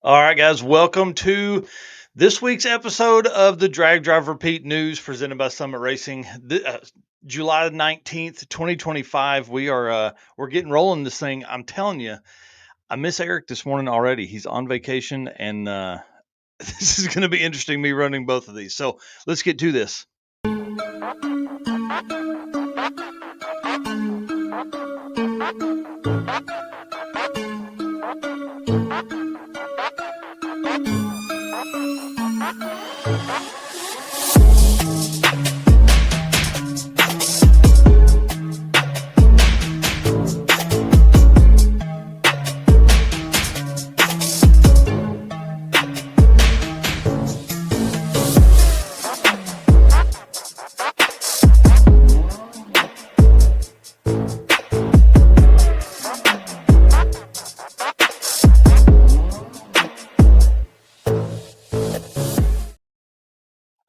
All right, guys, welcome to this week's episode of the Drag Drive Repeat News presented by Summit Racing. July 19th, 2025. We're getting rolling this thing. I'm telling you, I miss Eric this morning already. He's on vacation, and this is going to be interesting, me running both of these. So let's get to this.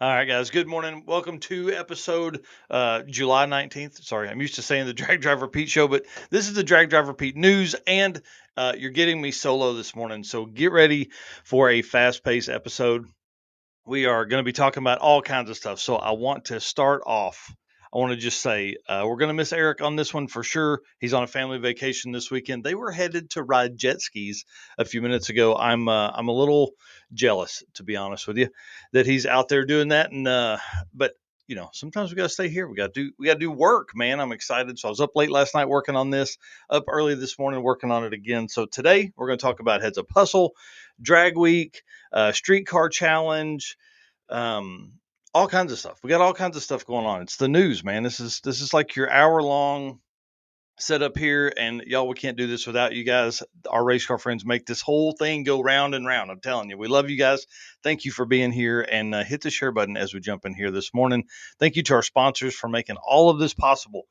All right, guys. Good morning. Welcome to episode July 19th. Sorry, I'm used to saying the Drag Drive Repeat show, but this is the Drag Drive Repeat news, and you're getting me solo this morning. So get ready for a fast paced episode. We are going to be talking about all kinds of stuff. So I want to start off. I want to just say we're going to miss Eric on this one for sure. He's on a family vacation this weekend. They were headed to ride jet skis a few minutes ago. I'm a little jealous, to be honest with you, that he's out there doing that. And but sometimes we got to stay here. We got to do work, man. I'm excited. So I was up late last night working on this, up early this morning working on it again. So today we're going to talk about Heads Up Hustle, Drag Week, Streetcar Challenge, um, all kinds of stuff. We got all kinds of stuff going on. It's the news, man. This is like your hour long setup here, and y'all, we can't do this without you guys. Our race car friends make this whole thing go round and round. I'm telling you, we love you guys. Thank you for being here, and hit the share button as we jump in here this morning. Thank you to our sponsors for making all of this possible.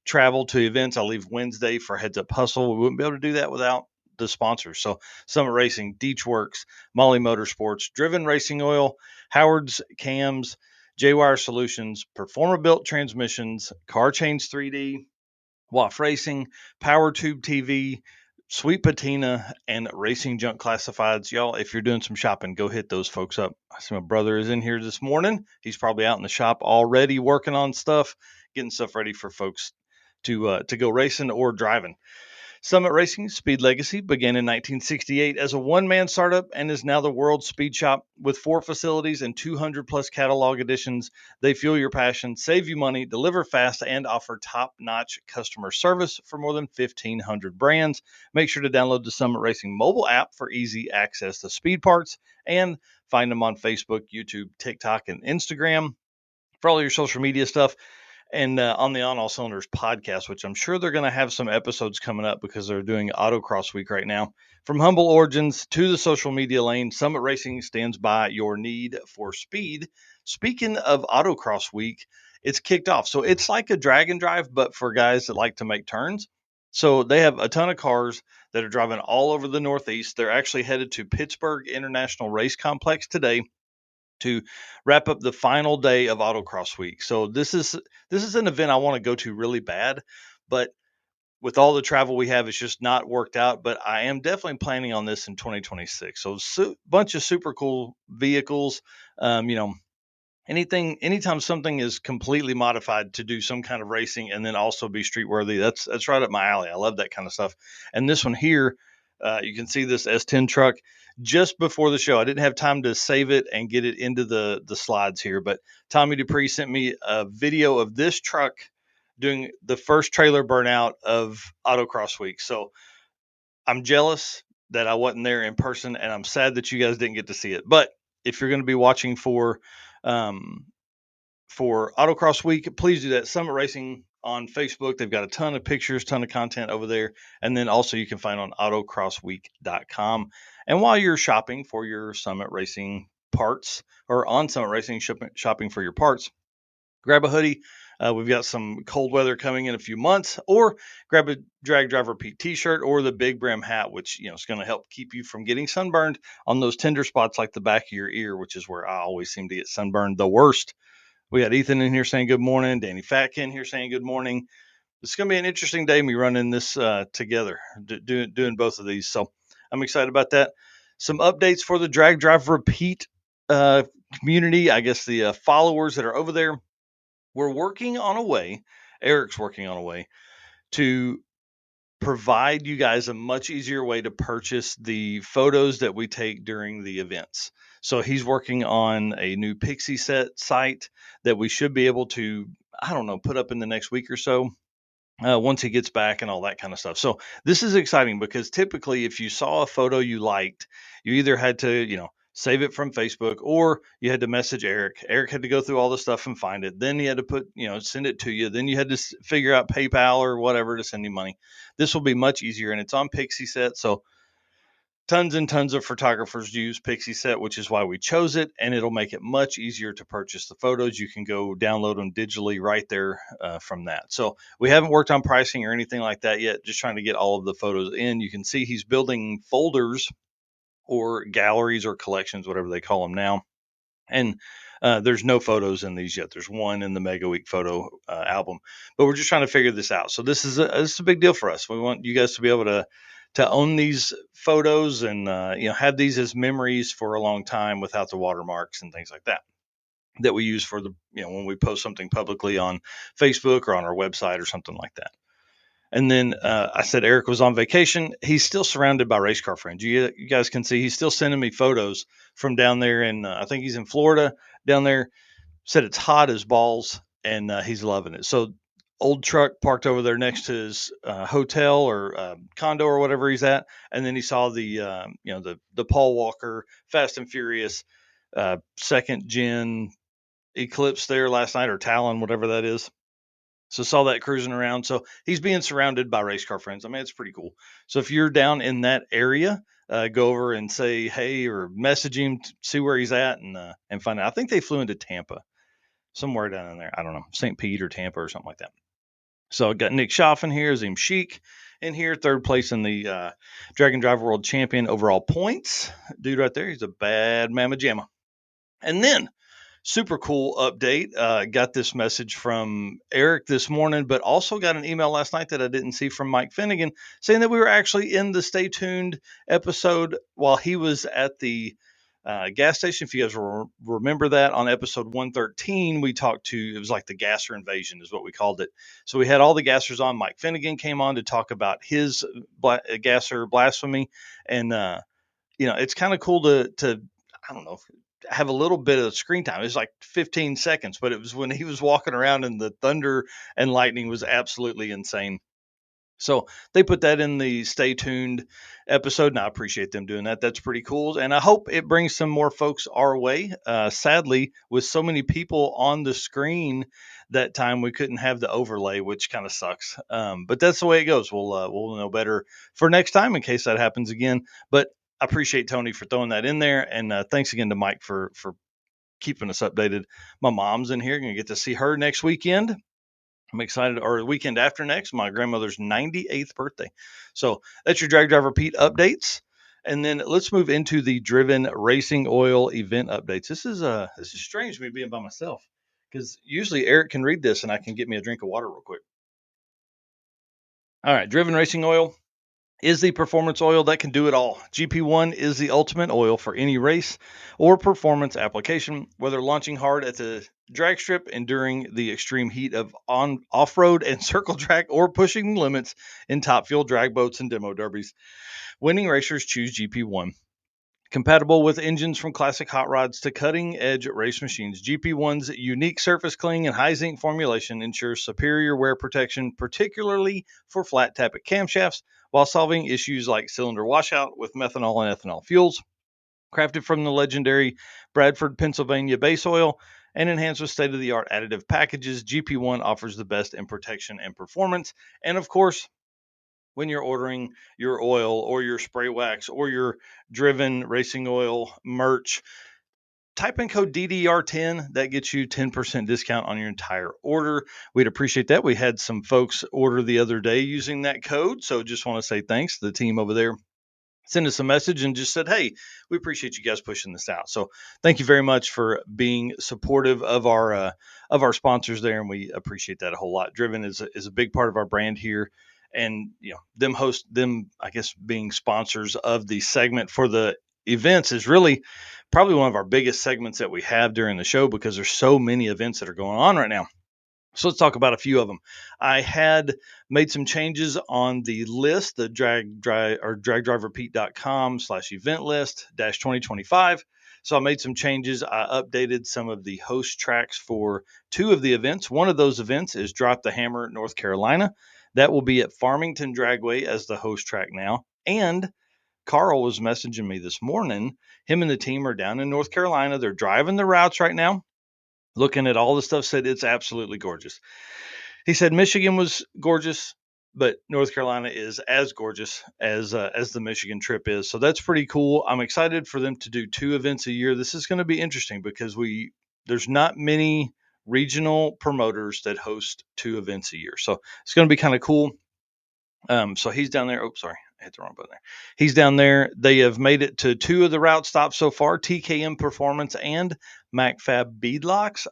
Travel to events. I leave Wednesday for Heads Up Hustle. We wouldn't be able to do that without the sponsors. So Summit Racing, Deechworks, Molly Motorsports, Driven Racing Oil, Howard's Cams, J-Wire Solutions, Performer Built Transmissions, Car Chains 3D, WAF Racing, Power Tube TV, Sweet Patina, and Racing Junk Classifieds. Y'all, if you're doing some shopping, go hit those folks up. I see my brother is in here this morning. He's probably out in the shop already working on stuff, getting stuff ready for folks to go racing or driving. Summit Racing Speed Legacy began in 1968 as a one-man startup and is now the world's speed shop with 4 facilities and 200 plus catalog editions. They fuel your passion, save you money, deliver fast, and offer top-notch customer service for more than 1,500 brands. Make sure to download the Summit Racing mobile app for easy access to speed parts and find them on Facebook, YouTube, TikTok, and Instagram for all your social media stuff. And on the On All Cylinders podcast, which I'm sure they're going to have some episodes coming up because they're doing Autocross Week right now. From humble origins to the social media lane, Summit Racing stands by your need for speed. Speaking of Autocross Week, it's kicked off. So it's like a drag and drive, but for guys that like to make turns. So they have a ton of cars that are driving all over the Northeast. They're actually headed to Pittsburgh International Race Complex today to wrap up the final day of Autocross Week. So this is an event I want to go to really bad, but with all the travel we have, it's just not worked out. But I am definitely planning on this in 2026. So bunch of super cool vehicles. Um, you know, anytime something is completely modified to do some kind of racing and then also be street worthy, that's right up my alley. I love that kind of stuff. And this one here, you can see this S10 truck just before the show. I didn't have time to save it and get it into the slides here, but Tommy Dupree sent me a video of this truck doing the first trailer burnout of Autocross Week. So I'm jealous that I wasn't there in person, and I'm sad that you guys didn't get to see it. But if you're going to be watching um, for Autocross Week, please do that. Summit Racing on Facebook. They've got a ton of pictures, ton of content over there. And then also you can find on autocrossweek.com. And while you're shopping for your Summit Racing parts or on Summit Racing shopping for your parts, grab a hoodie. We've got some cold weather coming in a few months, or grab a Drag Drive Repeat t-shirt or the big brim hat, which is going to help keep you from getting sunburned on those tender spots like the back of your ear, which is where I always seem to get sunburned the worst. We got Ethan in here saying good morning. Danny Fatkin here saying good morning. It's going to be an interesting day, me running this together, doing both of these. So I'm excited about that. some updates for the Drag Drive Repeat community. I guess the followers that are over there. We're working on a way. Eric's working on a way to provide you guys a much easier way to purchase the photos that we take during the events. So he's working on a new Pixie site that we should be able to, I don't know, put up in the next week or so. Once he gets back and all that kind of stuff. So this is exciting because typically if you saw a photo you liked, you either had to, save it from Facebook or you had to message Eric. Eric had to go through all the stuff and find it. Then he had to send it to you. Then you had to figure out PayPal or whatever to send you money. This will be much easier and it's on Pixieset. So tons and tons of photographers use Pixieset, which is why we chose it, and it'll make it much easier to purchase the photos. You can go download them digitally right there from that. So we haven't worked on pricing or anything like that yet, just trying to get all of the photos in. You can see he's building folders or galleries or collections, whatever they call them now. And there's no photos in these yet. There's one in the Mega Week photo album, but we're just trying to figure this out. So this is a big deal for us. We want you guys to be able to own these photos and have these as memories for a long time without the watermarks and things like that we use for the when we post something publicly on Facebook or on our website or something like that. And then I said Eric was on vacation. He's still surrounded by race car friends. You guys can see he's still sending me photos from down there, and I think he's in Florida down there. Said it's hot as balls, and he's loving it. So old truck parked over there next to his hotel or condo or whatever he's at, and then he saw the Paul Walker Fast and Furious second gen Eclipse there last night, or Talon, whatever that is. So saw that cruising around. So he's being surrounded by race car friends. I mean, it's pretty cool. So if you're down in that area, go over and say hey or message him, see where he's at, and find out. I think they flew into Tampa, somewhere down in there. I don't know, St. Pete or Tampa or something like that. So I got Nick Schaff in here, Zim Sheik in here, third place in the Dragon Drive World Champion overall points. Dude right there, he's a bad mamma jamma. And then super cool update. Got this message from Eric this morning, but also got an email last night that I didn't see from Mike Finnegan saying that we were actually in the Stay Tuned episode while he was at the gas station. If you guys remember that on episode 113, we talked to, it was like the gasser invasion is what we called it. So we had all the gassers on. Mike Finnegan came on to talk about his gasser blasphemy. And, it's kind of cool to, I don't know, have a little bit of screen time. It was like 15 seconds, but it was when he was walking around and the thunder and lightning was absolutely insane. So they put that in the Stay Tuned episode, and I appreciate them doing that. That's pretty cool, and I hope it brings some more folks our way. Sadly, with so many people on the screen that time, we couldn't have the overlay, which kind of sucks. But that's the way it goes. We'll know better for next time in case that happens again. But I appreciate Tony for throwing that in there, and thanks again to Mike for keeping us updated. My mom's in here. Gonna get to see her next weekend. I'm excited, or the weekend after next, my grandmother's 98th birthday. So that's your Drag Driver Pete updates. And then let's move into the Driven Racing Oil event updates. This is strange, me being by myself, because usually Eric can read this and I can get me a drink of water real quick. All right, Driven Racing Oil is the performance oil that can do it all. GP1 is the ultimate oil for any race or performance application, whether launching hard at the drag strip, enduring the extreme heat of off-road and circle track, or pushing the limits in top fuel drag boats and demo derbies. Winning racers choose GP1. Compatible with engines from classic hot rods to cutting-edge race machines, GP1's unique surface cling and high zinc formulation ensures superior wear protection, particularly for flat tappet camshafts, while solving issues like cylinder washout with methanol and ethanol fuels. Crafted from the legendary Bradford, Pennsylvania base oil and enhanced with state-of-the-art additive packages, GP1 offers the best in protection and performance. And of course, when you're ordering your oil or your spray wax or your Driven Racing Oil merch, type in code DDR10. That gets you 10% discount on your entire order. We'd appreciate that. We had some folks order the other day using that code. So just want to say thanks to the team over there. Send us a message and just said, hey, we appreciate you guys pushing this out. So thank you very much for being supportive of our sponsors there. And we appreciate that a whole lot. Driven is a big part of our brand here. And, them, I guess, being sponsors of the segment for the events is really probably one of our biggest segments that we have during the show because there's so many events that are going on right now. So let's talk about a few of them. I had made some changes on the list, the dragdriverpete.com/event list dash 2025. So I made some changes. I updated some of the host tracks for two of the events. One of those events is Drop the Hammer, North Carolina. That will be at Farmington Dragway as the host track now. And Carl was messaging me this morning. Him and the team are down in North Carolina. They're driving the routes right now, looking at all the stuff, said it's absolutely gorgeous. He said Michigan was gorgeous, but North Carolina is as gorgeous as the Michigan trip is. So that's pretty cool. I'm excited for them to do two events a year. This is going to be interesting because there's not many regional promoters that host two events a year. So it's going to be kind of cool. So he's down there. Oh, sorry, I hit the wrong button there. He's down there. They have made it to two of the route stops so far: TKM Performance and MacFab Beadlocks.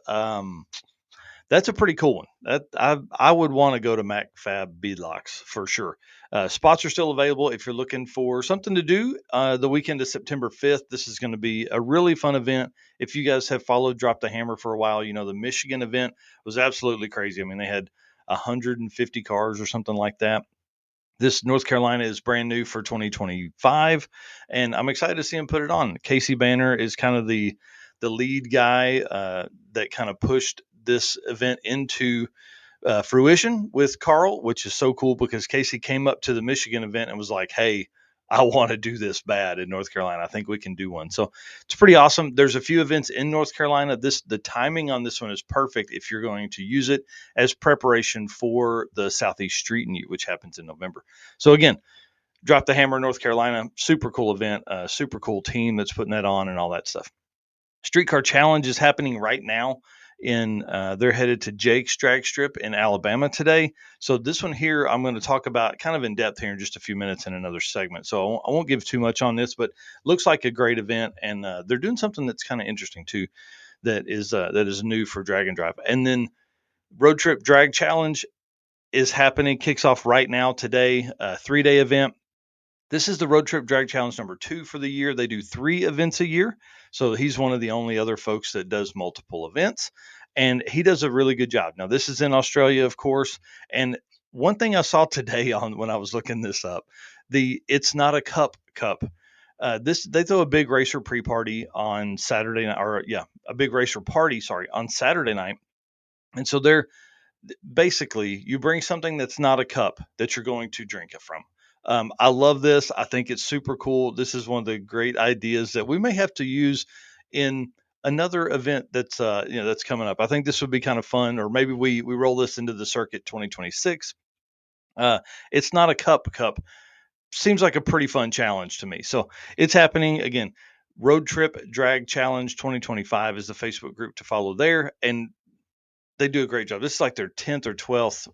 That's a pretty cool one. That I would want to go to MacFab Beadlocks for sure. Spots are still available if you're looking for something to do the weekend of September 5th. This is going to be a really fun event. If you guys have followed Drop the Hammer for a while, you know the Michigan event was absolutely crazy. I mean, they had 150 cars or something like that. This North Carolina is brand new for 2025, and I'm excited to see him put it on. Casey Banner is kind of the lead guy that kind of pushed this event into fruition with Carl, which is so cool because Casey came up to the Michigan event and was like, "Hey, I want to do this bad in North Carolina. I think we can do one." So it's pretty awesome. There's a few events in North Carolina. The timing on this one is perfect if you're going to use it as preparation for the Southeast Street Meet, which happens in November. So again, Drop the Hammer, North Carolina, super cool event, super cool team that's putting that on and all that stuff. Streetcar Challenge is happening right now. They're headed to Jake's Drag Strip in Alabama today. So this one here, I'm going to talk about kind of in depth here in just a few minutes in another segment. So I won't give too much on this, but looks like a great event, and they're doing something that's kind of interesting too. That is new for Drag and Drive. And then Road Trip Drag Challenge is happening, kicks off right now today, a 3-day event. This is the Road Trip Drag Challenge number 2 for the year. They do 3 events a year. So he's one of the only other folks that does multiple events. And he does a really good job. Now, this is in Australia, of course. And one thing I saw today on when I was looking this up, It's Not a Cup. This they throw a big racer pre-party on Saturday night, or yeah, a big racer party, sorry, on Saturday night. And so they're basically you bring something that's not a cup that you're going to drink it from. I love this. I think it's super cool. This is one of the great ideas that we may have to use in another event that's coming up. I think this would be kind of fun, or maybe we roll this into the circuit 2026. It's Not a cup. Seems like a pretty fun challenge to me. So it's happening again. Road Trip Drag Challenge 2025 is the Facebook group to follow there, and they do a great job. This is like their 10th or 12th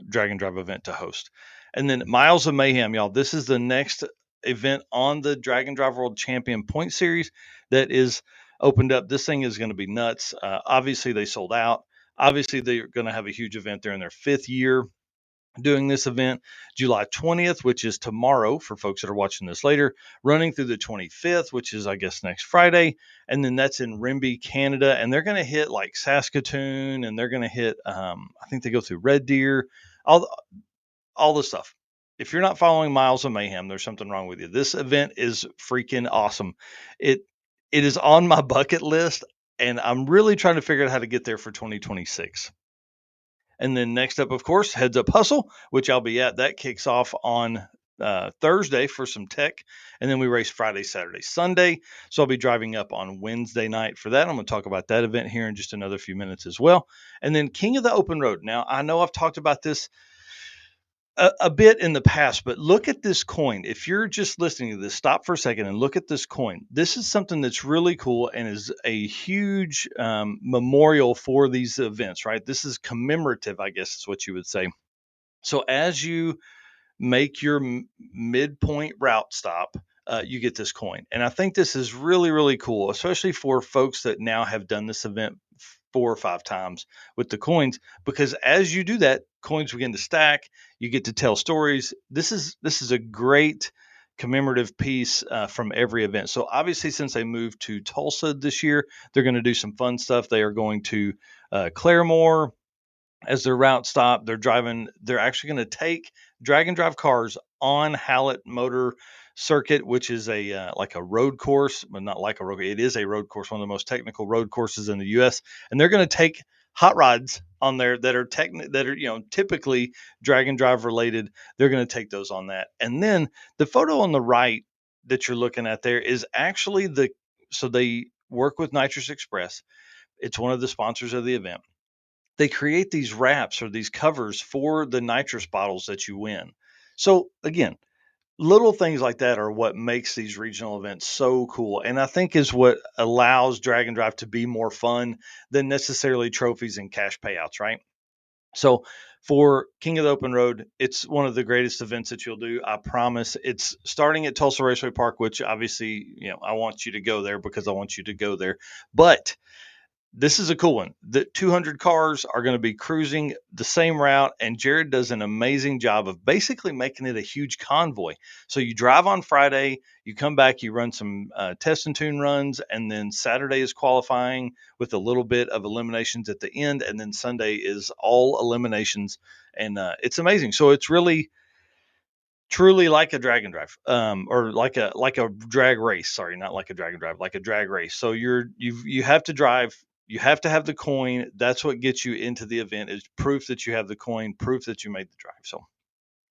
Drag and Drive event to host. And then Miles of Mayhem, y'all. This is the next event on the Drag and Drive World Champion Point Series that is opened up. This thing is going to be nuts. Obviously, they sold out. Obviously, they're going to have a huge event. They're in their 5th year doing this event. July 20th, which is tomorrow for folks that are watching this later, running through the 25th, which is, I guess, next Friday. And then that's in Rimbey, Canada. And they're going to hit like Saskatoon, and they're going to hit, I think they go through Red Deer, all the stuff. If you're not following Miles of Mayhem, there's something wrong with you. This event is freaking awesome. It it is on my bucket list, and I'm really trying to figure out how to get there for 2026. And then next up, of course, Heads Up Hustle, which I'll be at. That kicks off on Thursday for some tech. And then we race Friday, Saturday, Sunday. So I'll be driving up on Wednesday night for that. I'm going to talk about that event here in just another few minutes as well. And then King of the Open Road. Now, I know I've talked about this a bit in the past, but look at this coin. If you're just listening to this, stop for a second and look at this coin. This is something that's really cool and is a huge memorial for these events, right? This is commemorative, I guess is what you would say. So as you make your midpoint route stop, you get this coin. And I think this is really, really cool, especially for folks that now have done this event 4 or 5 times with the coins, because as you do that, coins begin to stack. You get to tell stories. This is a great commemorative piece from every event. So obviously, since they moved to Tulsa this year, they're going to do some fun stuff. They are going to Claremore as their route stop. They're actually going to take drag and drive cars on Hallett Motor Circuit, which is a like a road course, but not like a road. It is a road course, one of the most technical road courses in the U.S. And they're going to take hot rods on there that are typically drag and drive related. They're going to take those on that. And then the photo on the right that you're looking at there is actually so they work with Nitrous Express. It's one of the sponsors of the event. They create these wraps or these covers for the nitrous bottles that you win. So again, little things like that are what makes these regional events so cool, and I think is what allows drag and drive to be more fun than necessarily trophies and cash payouts, right? So for King of the Open Road, it's one of the greatest events that you'll do. I promise. It's starting at Tulsa Raceway Park, which obviously, I want you to go there because I want you to go there. But this is a cool one. The 200 cars are going to be cruising the same route, and Jared does an amazing job of basically making it a huge convoy. So you drive on Friday, you come back, you run some test and tune runs, and then Saturday is qualifying with a little bit of eliminations at the end, and then Sunday is all eliminations, and it's amazing. So it's really truly like a drag and drive, or like a drag race. Sorry, not like a drag and drive, like a drag race. So you have to drive. You have to have the coin. That's what gets you into the event, is proof that you have the coin, proof that you made the drive. So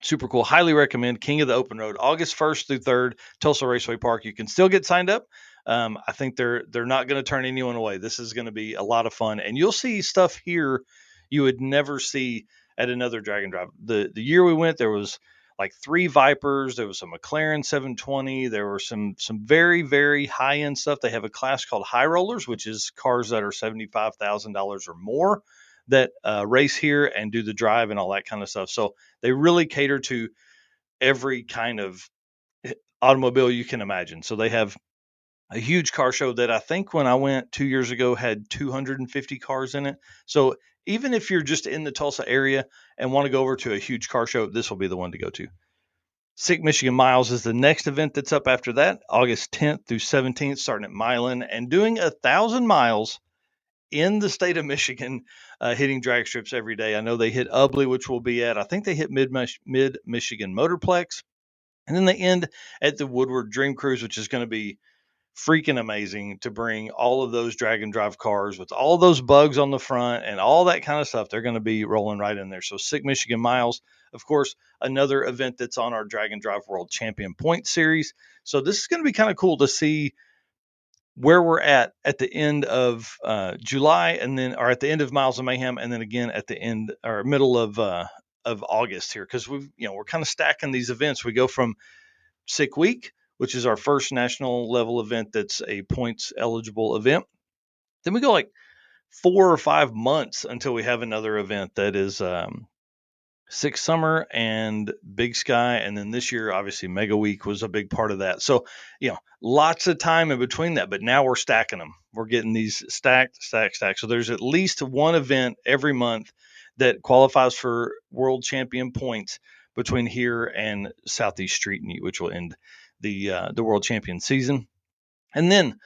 super cool. Highly recommend King of the Open Road, August 1st through 3rd, Tulsa Raceway Park. You can still get signed up. I think they're not going to turn anyone away. This is going to be a lot of fun, and you'll see stuff here you would never see at another drag and drive. The year we went, there was like 3 Vipers, there was a McLaren 720, there were some very very high end stuff. They have a class called High Rollers, which is cars that are $75,000 or more that race here and do the drive and all that kind of stuff. So they really cater to every kind of automobile you can imagine. So they have a huge car show that I think when I went 2 years ago had 250 cars in it. So even if you're just in the Tulsa area and want to go over to a huge car show, this will be the one to go to. Sick Michigan Miles is the next event that's up after that, August 10th through 17th, starting at Milan and doing 1,000 miles in the state of Michigan, hitting drag strips every day. I know they hit Ubley, which we'll be at. I think they hit Mid Michigan Motorplex. And then they end at the Woodward Dream Cruise, which is going to be freaking amazing to bring all of those drag and drive cars with all those bugs on the front and all that kind of stuff. They're going to be rolling right in there. So Sick Michigan Miles, of course, another event that's on our Drag and Drive World Champion Point series. So this is going to be kind of cool to see where we're at the end of July, and then or at the end of Miles of Mayhem, and then again at the end or middle of August here, because we're kind of stacking these events. We go from Sick Week, which is our first national level event that's a points eligible event. Then we go like 4 or 5 months until we have another event that is Sick Summer and Big Sky. And then this year, obviously, Mega Week was a big part of that. So, lots of time in between that. But now we're stacking them. We're getting these stacked. So there's at least one event every month that qualifies for world champion points between here and Southeast Street Meet, which will end the world champion season. And then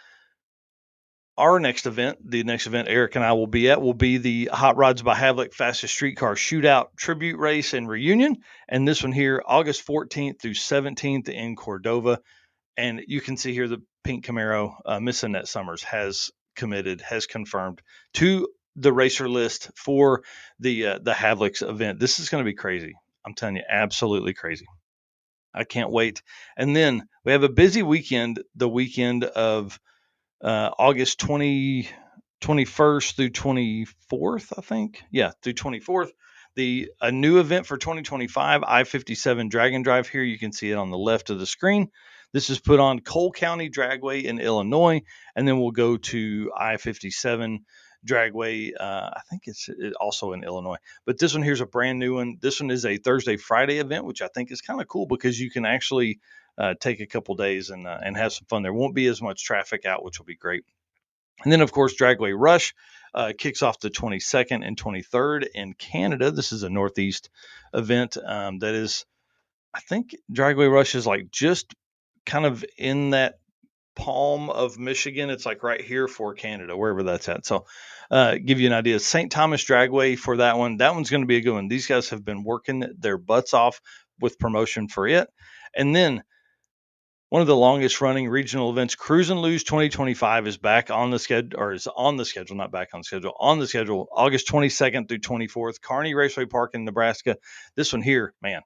the next event Eric and I will be at, will be the Hot Rods by Havlik Fastest Streetcar Shootout Tribute Race and Reunion. And this one here, August 14th through 17th in Cordova. And you can see here the pink Camaro, Miss Annette Summers has confirmed to the racer list for the Havlik's event. This is going to be crazy. I'm telling you, absolutely crazy. I can't wait. And then we have a busy weekend, the weekend of August 21st through 24th, I think. Yeah, through 24th. A new event for 2025, I-57 Drag and Drive here. You can see it on the left of the screen. This is put on Cole County Dragway in Illinois, and then we'll go to I-57 Dragway. I think it's also in Illinois, but this one here's a brand new one. This one is a Thursday, Friday event, which I think is kind of cool because you can actually take a couple days and have some fun. There won't be as much traffic out, which will be great. And then, of course, Dragway Rush kicks off the 22nd and 23rd in Canada. This is a Northeast event that is, I think Dragway Rush is like just kind of in that palm of Michigan. It's like right here for Canada, wherever that's at. So, give you an idea. St. Thomas Dragway for that one. That one's going to be a good one. These guys have been working their butts off with promotion for it. And then one of the longest running regional events, Cruise and Lose 2025, is back on the schedule, or is on the schedule, not back on the schedule, on the schedule, August 22nd through 24th, Kearney Raceway Park in Nebraska. This one here, man,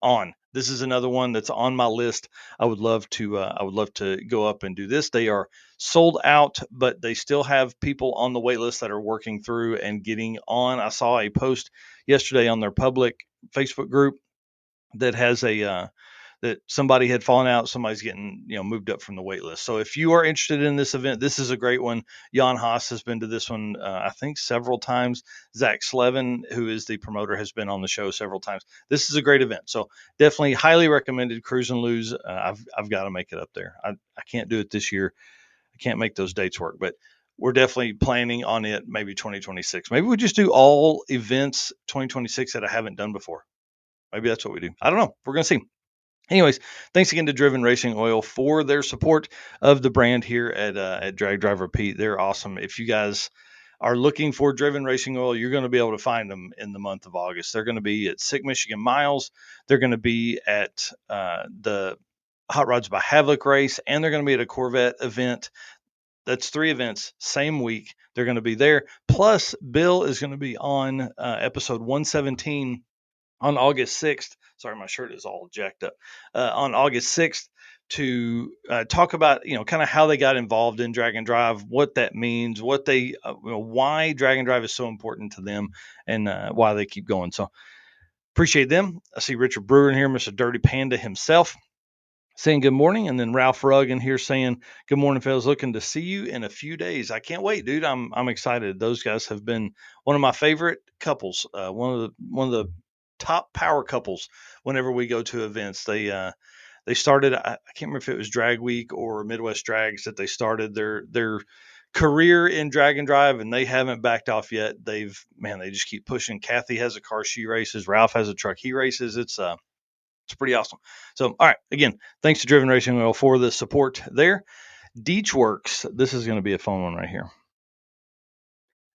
on. This is another one that's on my list. I would love to go up and do this. They are sold out, but they still have people on the wait list that are working through and getting on. I saw a post yesterday on their public Facebook group that has that somebody had fallen out. Somebody's getting, moved up from the wait list. So if you are interested in this event, this is a great one. Jan Haas has been to this one, I think, several times. Zach Slevin, who is the promoter, has been on the show several times. This is a great event. So definitely highly recommended. Cruise and Lose. I've got to make it up there. I can't do it this year. I can't make those dates work, but we're definitely planning on it maybe 2026. Maybe we just do all events 2026 that I haven't done before. Maybe that's what we do. I don't know. We're going to see. Anyways, thanks again to Driven Racing Oil for their support of the brand here at Drag Driver Pete. They're awesome. If you guys are looking for Driven Racing Oil, you're going to be able to find them in the month of August. They're going to be at Sick Michigan Miles. They're going to be at the Hot Rods by Havlik race, and they're going to be at a Corvette event. That's 3 events, same week. They're going to be there. Plus, Bill is going to be on episode 117 on August 6th. Sorry, my shirt is all jacked up. On August 6th to talk about, kind of how they got involved in Drag and Drive, what that means, what they, why Drag and Drive is so important to them, and why they keep going. So appreciate them. I see Richard Brewer in here, Mr. Dirty Panda himself, saying good morning, and then Ralph Rugg in here saying good morning, fellas. Looking to see you in a few days. I can't wait, dude. I'm excited. Those guys have been one of my favorite couples. One of the top power couples. Whenever we go to events, they started. I can't remember if it was Drag Week or Midwest Drags that they started their career in Drag and Drive, and they haven't backed off yet. They just keep pushing. Kathy has a car she races. Ralph has a truck he races. It's pretty awesome. So, all right, again, thanks to Driven Racing Oil for the support there. Deechworks, this is going to be a fun one right here.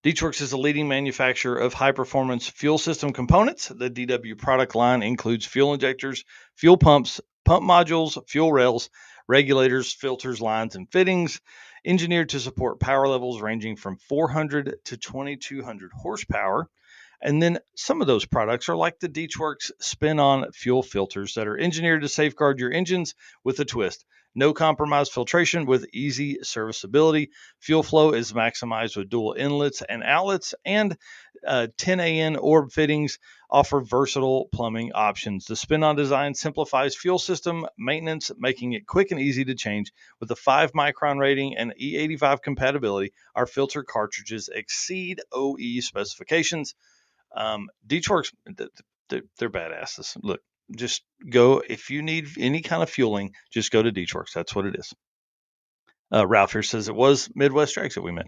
Deechworks is a leading manufacturer of high-performance fuel system components. The DW product line includes fuel injectors, fuel pumps, pump modules, fuel rails, regulators, filters, lines, and fittings, engineered to support power levels ranging from 400 to 2200 horsepower. And then some of those products are like the Deechworks spin-on fuel filters that are engineered to safeguard your engines with a twist. No compromise filtration with easy serviceability. Fuel flow is maximized with dual inlets and outlets, and 10AN orb fittings offer versatile plumbing options. The spin-on design simplifies fuel system maintenance, making it quick and easy to change. With a 5-micron rating and E85 compatibility, our filter cartridges exceed OE specifications. Deechworks, they're badasses. Look, just go if you need any kind of fueling, just go to Deechworks. That's what it is. Ralph here says it was Midwest Drags that we met.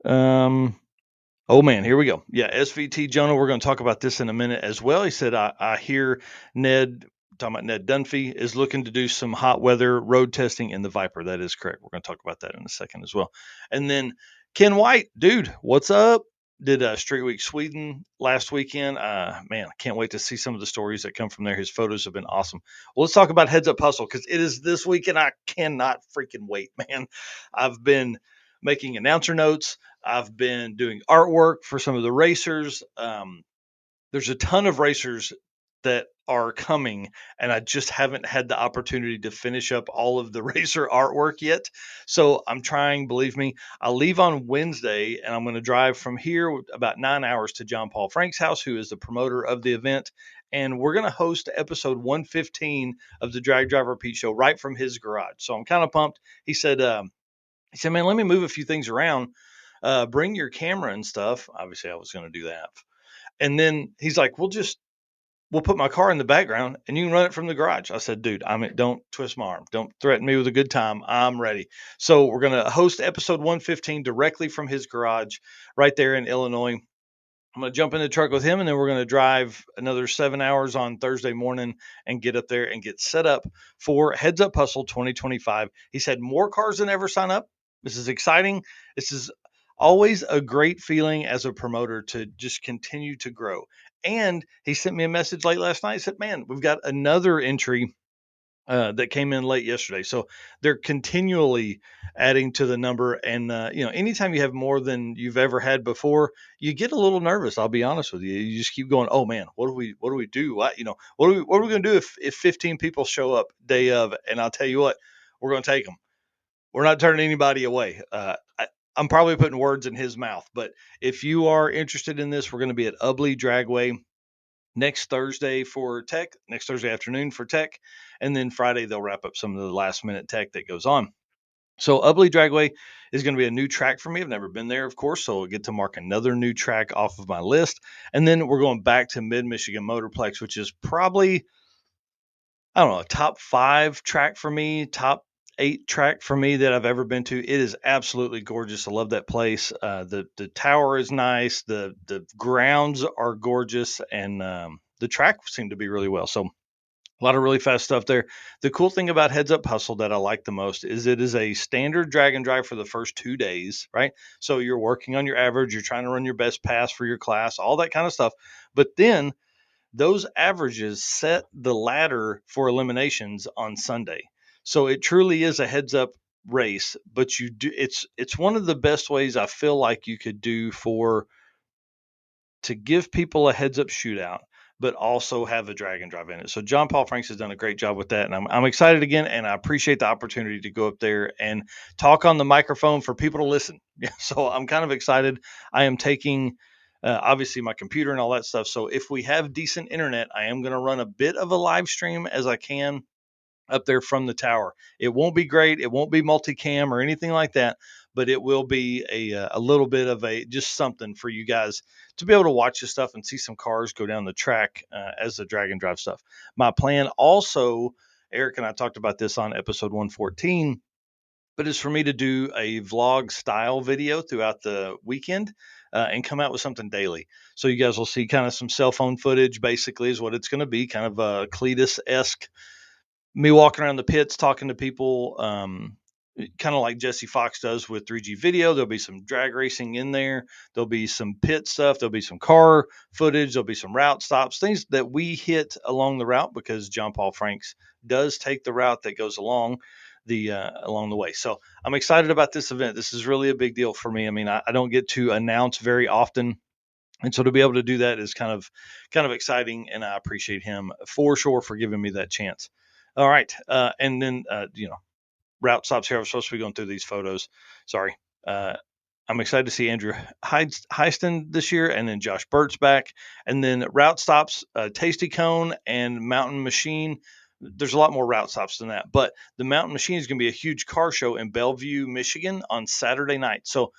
Oh man, here we go. Yeah, SVT Jonah, we're going to talk about this in a minute as well. He said, I hear Ned, talking about Ned Dunphy, is looking to do some hot weather road testing in the Viper. That is correct. We're going to talk about that in a second as well. And then Ken White, dude, what's up? Did Street Week Sweden last weekend. Man, I can't wait to see some of the stories that come from there. His photos have been awesome. Well, let's talk about Heads Up Hustle because it is this weekend. I cannot freaking wait, man. I've been making announcer notes. I've been doing artwork for some of the racers. There's a ton of racers that are coming, and I just haven't had the opportunity to finish up all of the racer artwork yet. So I'm trying, believe me. I'll leave on Wednesday, and I'm going to drive from here about 9 hours to John Paul Frank's house, who is the promoter of the event. And we're going to host episode 115 of the Drag Driver Pete Show right from his garage. So I'm kind of pumped. He said, man, let me move a few things around. Bring your camera and stuff. Obviously, I was going to do that. And then he's like, we'll put my car in the background and you can run it from the garage. I said, dude, don't twist my arm. Don't threaten me with a good time. I'm ready. So we're going to host episode 115 directly from his garage right there in Illinois. I'm going to jump in the truck with him, and then we're going to drive another 7 hours on Thursday morning and get up there and get set up for Heads Up Hustle 2025. He said more cars than ever sign up. This is exciting. This is always a great feeling as a promoter to just continue to grow. And he sent me a message late last night. He said, "Man, we've got another entry that came in late yesterday." So they're continually adding to the number. And, anytime you have more than you've ever had before, you get a little nervous. I'll be honest with you. You just keep going, oh man, what do we do? What are we going to do if 15 people show up day of? And I'll tell you what, we're going to take them. We're not turning anybody away. I'm probably putting words in his mouth, but if you are interested in this, we're going to be at Ubley Dragway next Thursday for tech, next Thursday afternoon for tech, and then Friday they'll wrap up some of the last minute tech that goes on. So Ubley Dragway is going to be a new track for me. I've never been there, of course, so I'll get to mark another new track off of my list. And then we're going back to Mid Michigan Motorplex, which is probably, I don't know, a top 5 track for me, top 8 track for me that I've ever been to. It is absolutely gorgeous. I love that place. The tower is nice. The grounds are gorgeous, and the track seemed to be really well. So a lot of really fast stuff there. The cool thing about Heads Up Hustle that I like the most is it is a standard drag and drive for the first 2 days, right? So you're working on your average, you're trying to run your best pass for your class, all that kind of stuff. But then those averages set the ladder for eliminations on Sunday. So it truly is a heads up race, but it's one of the best ways I feel like you could do for to give people a heads up shootout, but also have a drag and drive in it. So John Paul Franks has done a great job with that, and I'm excited again, and I appreciate the opportunity to go up there and talk on the microphone for people to listen. Yeah, so I'm kind of excited. I am taking obviously my computer and all that stuff. So if we have decent internet, I am going to run a bit of a live stream as I can up there from the tower. It won't be great. It won't be multicam or anything like that, but it will be a little bit of a just something for you guys to be able to watch this stuff and see some cars go down the track as the drag and drive stuff. My plan also, Eric and I talked about this on episode 114, but is for me to do a vlog style video throughout the weekend. And come out with something daily. So you guys will see kind of some cell phone footage, basically, is what it's going to be, kind of a Cletus esque me walking around the pits talking to people, kind of like Jesse Fox does with 3G video. There'll be some drag racing in there. There'll be some pit stuff. There'll be some car footage. There'll be some route stops, things that we hit along the route because John Paul Franks does take the route that goes along the way. So I'm excited about this event. This is really a big deal for me. I mean, I don't get to announce very often, and so to be able to do that is kind of exciting, and I appreciate him for sure for giving me that chance. All right, and then route stops here. I was supposed to be going through these photos. Sorry. Uh, I'm excited to see Andrew Heiston this year, and then Josh Burt's back, and then route stops, Tasty Cone and Mountain Machine. There's a lot more route stops than that, but the Mountain Machine is going to be a huge car show in Bellevue, Michigan on Saturday night. So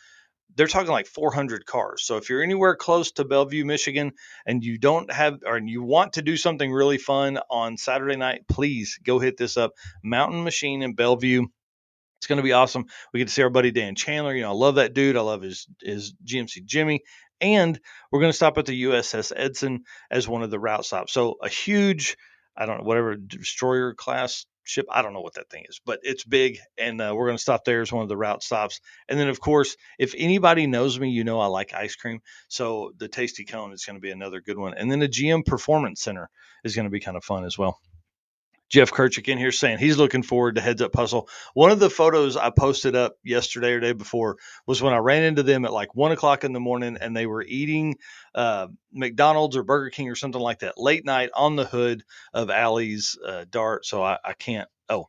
they're talking like 400 cars. So if you're anywhere close to Bellevue, Michigan, and you don't have, or you want to do something really fun on Saturday night, please go hit this up. Mountain Machine in Bellevue. It's going to be awesome. We get to see our buddy Dan Chandler. I love that dude. I love his GMC Jimmy. And we're going to stop at the USS Edson as one of the route stops. So a huge, I don't know, whatever destroyer class ship. I don't know what that thing is, but it's big. And we're going to stop there as one of the route stops. And then, of course, if anybody knows me, I like ice cream. So the Tasty Cone is going to be another good one. And then the GM Performance Center is going to be kind of fun as well. Jeff Kirchick in here saying he's looking forward to Heads Up Hustle. One of the photos I posted up yesterday or day before was when I ran into them at like 1 o'clock in the morning, and they were eating McDonald's or Burger King or something like that late night on the hood of Alley's Dart. So I can't. Oh,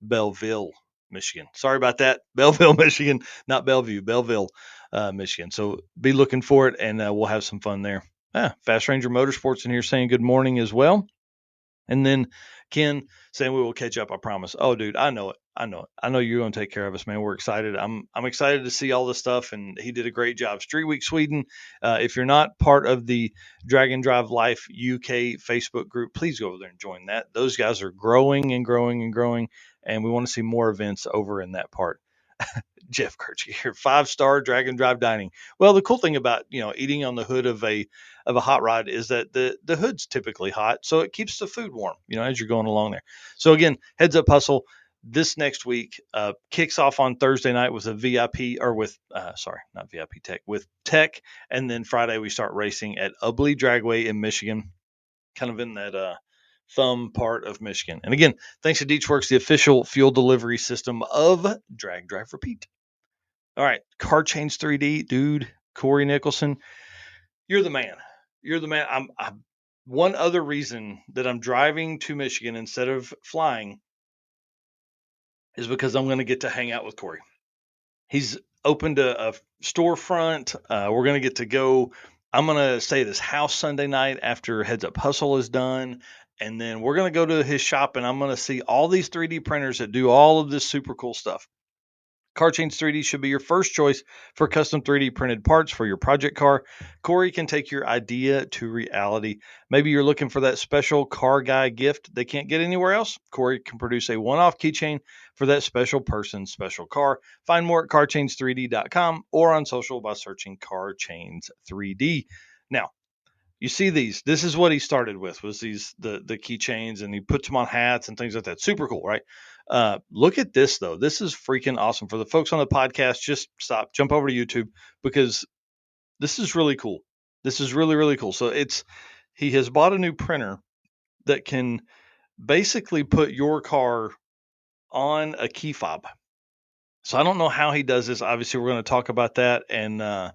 Belleville, Michigan. Sorry about that. Belleville, Michigan, not Bellevue, Belleville, Michigan. So be looking for it, and we'll have some fun there. Fast Ranger Motorsports in here saying good morning as well. And then Ken saying we will catch up, I promise. Oh, dude, I know it. I know it. I know you're going to take care of us, man. We're excited. I'm excited to see all this stuff, and he did a great job. Street Week Sweden. If you're not part of the Dragon Drive Life UK Facebook group, please go over there and join that. Those guys are growing and growing and growing, and we want to see more events over in that part. Jeff Kirchke here, 5-star Drag and Drive dining. Well, the cool thing about eating on the hood of a hot rod is that the hood's typically hot, so it keeps the food warm, as you're going along there. So again, Heads Up Hustle this next week kicks off on Thursday night with a VIP or with sorry, not VIP Tech, with Tech, and then Friday we start racing at Ubley Dragway in Michigan, kind of in that thumb part of Michigan. And again, thanks to DeechWorks, the official fuel delivery system of Drag Drive Repeat. All right, Car Change 3D, dude, Corey Nicholson, you're the man. You're the man. I'm one other reason that I'm driving to Michigan instead of flying is because I'm going to get to hang out with Corey. He's opened a storefront. We're going to get to go. I'm going to stay at his house Sunday night after Heads Up Hustle is done. And then we're going to go to his shop and I'm going to see all these 3D printers that do all of this super cool stuff. Car Change 3D should be your first choice for custom 3D printed parts for your project car. Corey can take your idea to reality. Maybe you're looking for that special car guy gift they can't get anywhere else. Corey can produce a one-off keychain for that special person's special car. Find more at carchains3d.com or on social by searching Car Chains 3D. Now, you see these. This is what he started with, was the keychains, and he puts them on hats and things like that. Super cool, right? Look at this though. This is freaking awesome. For the folks on the podcast, just stop, jump over to YouTube, because this is really cool. This is really, really cool. So he has bought a new printer that can basically put your car on a key fob. So I don't know how he does this. Obviously, we're going to talk about that. And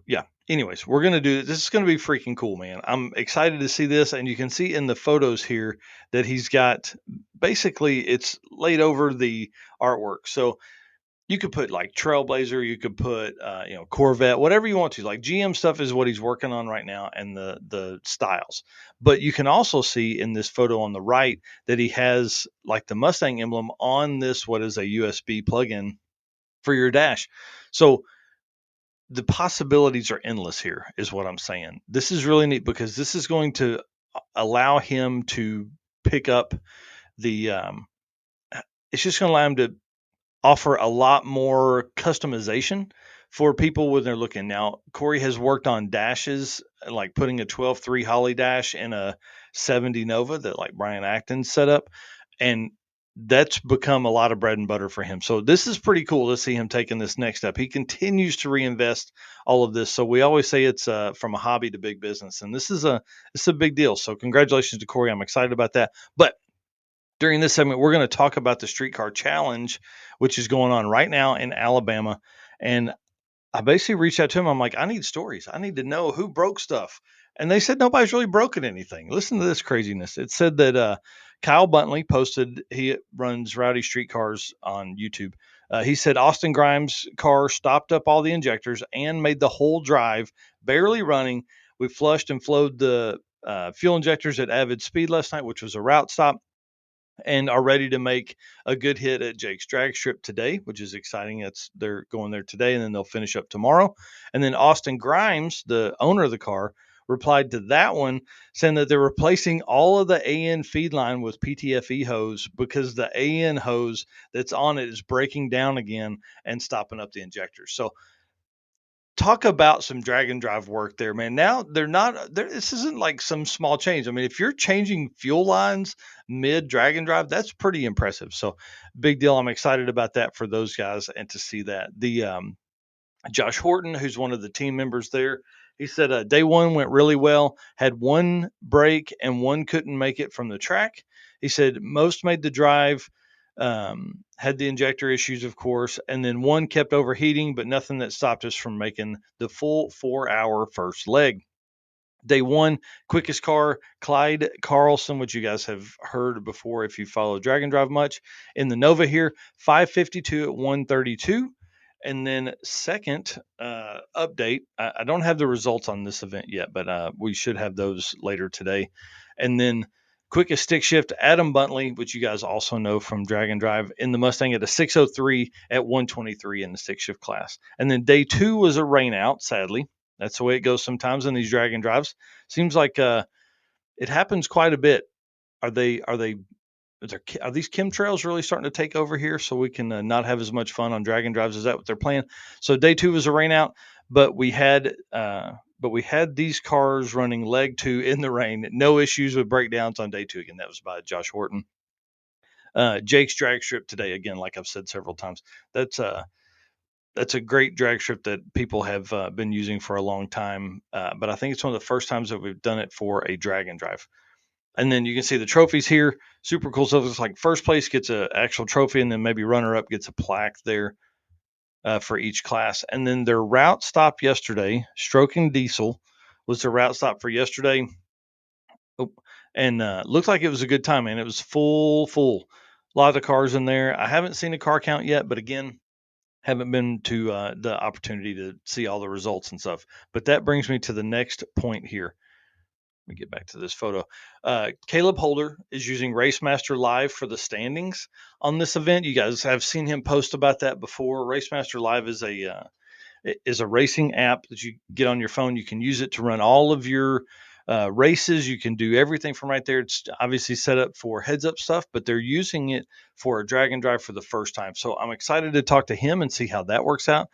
yeah, anyways, we're going to do this. This is going to be freaking cool, man. I'm excited to see this. And you can see in the photos here that he's got, basically it's laid over the artwork. So you could put like Trailblazer, you could put, Corvette, whatever you want to. Like GM stuff is what he's working on right now, and the styles. But you can also see in this photo on the right that he has like the Mustang emblem on this, what is a USB plug-in for your dash. So the possibilities are endless here, is what I'm saying. This is really neat because this is going to allow him to pick up the, it's just going to allow him to offer a lot more customization for people when they're looking. Now, Corey has worked on dashes, like putting a 12.3 Holly dash in a 70 Nova that like Brian Acton set up. And that's become a lot of bread and butter for him. So this is pretty cool to see him taking this next step. He continues to reinvest all of this. So we always say it's from a hobby to big business, and this is a big deal. So congratulations to Corey. I'm excited about that. But during this segment, we're going to talk about the Streetcar Challenge, which is going on right now in Alabama. And I basically reached out to him. I'm like, I need stories. I need to know who broke stuff. And they said nobody's really broken anything. Listen to this craziness. It said that Kyle Buntley posted, he runs Rowdy Streetcars on YouTube. He said Austin Grimes' car stopped up all the injectors and made the whole drive barely running. We flushed and flowed the fuel injectors at Avid Speed last night, which was a route stop, and are ready to make a good hit at Jake's Drag Strip today, which is exciting. They're going there today, and then they'll finish up tomorrow. And then Austin Grimes, the owner of the car, replied to that one saying that they're replacing all of the AN feed line with PTFE hose because the AN hose that's on it is breaking down again and stopping up the injectors. So talk about some drag and drive work there, man. Now they're not there. This isn't like some small change. I mean, if you're changing fuel lines mid drag and drive, that's pretty impressive. So big deal. I'm excited about that for those guys and to see that. The Josh Horton, who's one of the team members there, he said day one went really well, had one break and one couldn't make it from the track. He said most made the drive, had the injector issues, of course, and then one kept overheating, but nothing that stopped us from making the full 4-hour first leg. Day one, quickest car, Clyde Carlson, which you guys have heard before if you follow Drag and Drive much, in the Nova here, 552 at 132. And then second update, I don't have the results on this event yet, but we should have those later today. And then quickest stick shift, Adam Buntley, which you guys also know from Drag and Drive, in the Mustang at a 603 at 123 in the stick shift class. And then day two was a rain out, sadly. That's the way it goes sometimes in these drag and drives. Seems like it happens quite a bit. Are they are these chemtrails really starting to take over here so we can not have as much fun on Dragon Drives? Is that what they're playing? So day 2 was a rain out, but we had these cars running leg 2 in the rain. No issues with breakdowns on day 2. Again, that was by Josh Horton. Jake's drag strip today, again, like I've said several times, that's a great drag strip that people have been using for a long time. But I think it's one of the first times that we've done it for a Dragon Drive. And then you can see the trophies here. Super cool stuff. It's like first place gets an actual trophy, and then maybe runner up gets a plaque there for each class. And then their route stop yesterday, Stroking Diesel, was the route stop for yesterday. Oh, and looked like it was a good time, man. It was full. A lot of cars in there. I haven't seen a car count yet, but again, haven't been to the opportunity to see all the results and stuff. But that brings me to the next point here. Let me get back to this photo. Caleb Holder is using Racemaster Live for the standings on this event. You guys have seen him post about that before. Racemaster Live is a racing app that you get on your phone. You can use it to run all of your races. You can do everything from right there. It's obviously set up for heads up stuff, but they're using it for a Dragon Drive for the first time. So I'm excited to talk to him and see how that works out.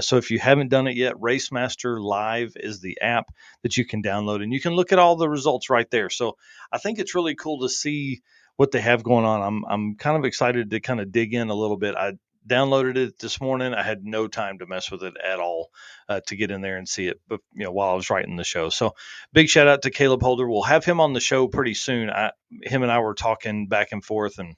So if you haven't done it yet, Racemaster Live is the app that you can download, and you can look at all the results right there. So I think it's really cool to see what they have going on. I'm kind of excited to kind of dig in a little bit. I downloaded it this morning. I had no time to mess with it at all to get in there and see it, but while I was writing the show. So big shout out to Caleb Holder. We'll have him on the show pretty soon. Him and I were talking back and forth, and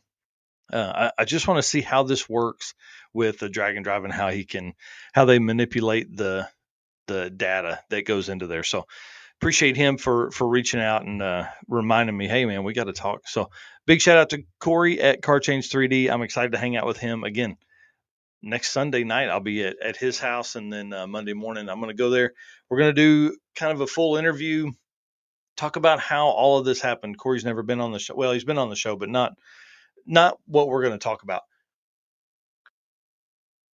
I just want to see how this works with the Dragon Drive and how they manipulate the data that goes into there. So appreciate him for reaching out and reminding me, hey man, we got to talk. So big shout out to Corey at Car Change 3D. I'm excited to hang out with him again. Next Sunday night, I'll be at his house, and then Monday morning, I'm going to go there. We're going to do kind of a full interview, talk about how all of this happened. Corey's never been on the show. Well, he's been on the show, but not what we're going to talk about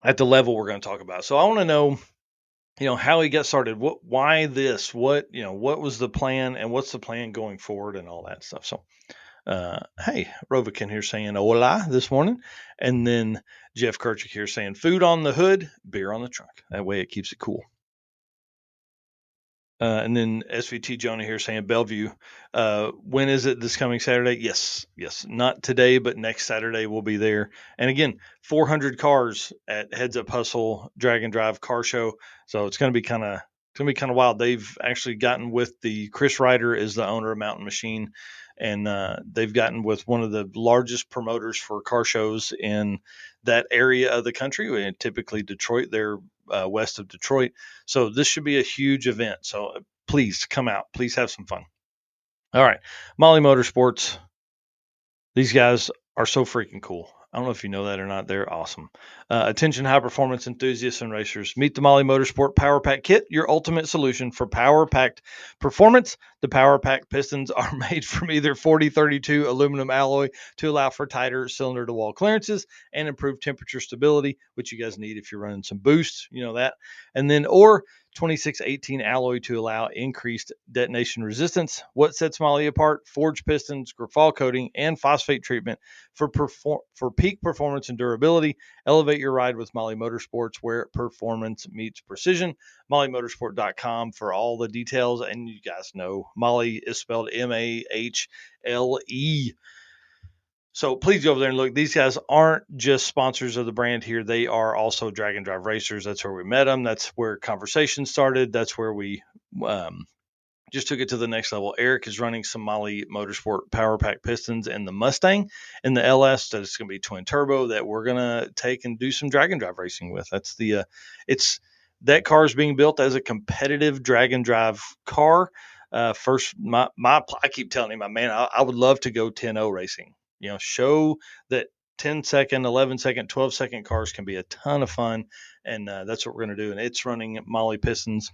at the level we're going to talk about. So I want to know, how he got started. Why this? What was the plan, and what's the plan going forward, and all that stuff. So hey, Rovikin here saying hola this morning. And then Jeff Kirchick here saying food on the hood, beer on the trunk. That way it keeps it cool. And then SVT Jonah here saying Bellevue. When is it this coming Saturday? Yes. Not today, but next Saturday we'll be there. And again, 400 cars at Heads Up Hustle Dragon Drive Car Show. So it's going to be kind of wild. They've actually gotten with Chris Ryder is the owner of Mountain Machine, and they've gotten with one of the largest promoters for car shows in that area of the country. And typically Detroit, they're west of Detroit. So this should be a huge event. So please come out. Please have some fun. All right. Molly Motorsports. These guys are so freaking cool. I don't know if you know that or not. They're awesome. Attention high performance enthusiasts and racers. Meet the Molly Motorsport Power Pack Kit, your ultimate solution for power packed performance. The Power Pack pistons are made from either 4032 aluminum alloy to allow for tighter cylinder to wall clearances and improved temperature stability, which you guys need if you're running some boosts, that. And then, or 2618 alloy to allow increased detonation resistance. What sets Molly apart? Forged pistons, Grafal coating, and phosphate treatment for peak performance and durability. Elevate your ride with Molly Motorsports, where performance meets precision. MollyMotorsport.com for all the details. And you guys know Molly is spelled Mahle. So please go over there and look. These guys aren't just sponsors of the brand here. They are also Dragon Drive racers. That's where we met them. That's where conversation started. That's where we just took it to the next level. Eric is running some Molly Motorsport Power Pack pistons in the Mustang and the LS. That is going to be twin turbo that we're going to take and do some Dragon Drive racing with. That's that car is being built as a competitive Dragon Drive car. First, I keep telling him, man, I would love to go 10-0 racing. Show that 10-second, 11-second, 12-second cars can be a ton of fun, and that's what we're going to do. And it's running Molly pistons,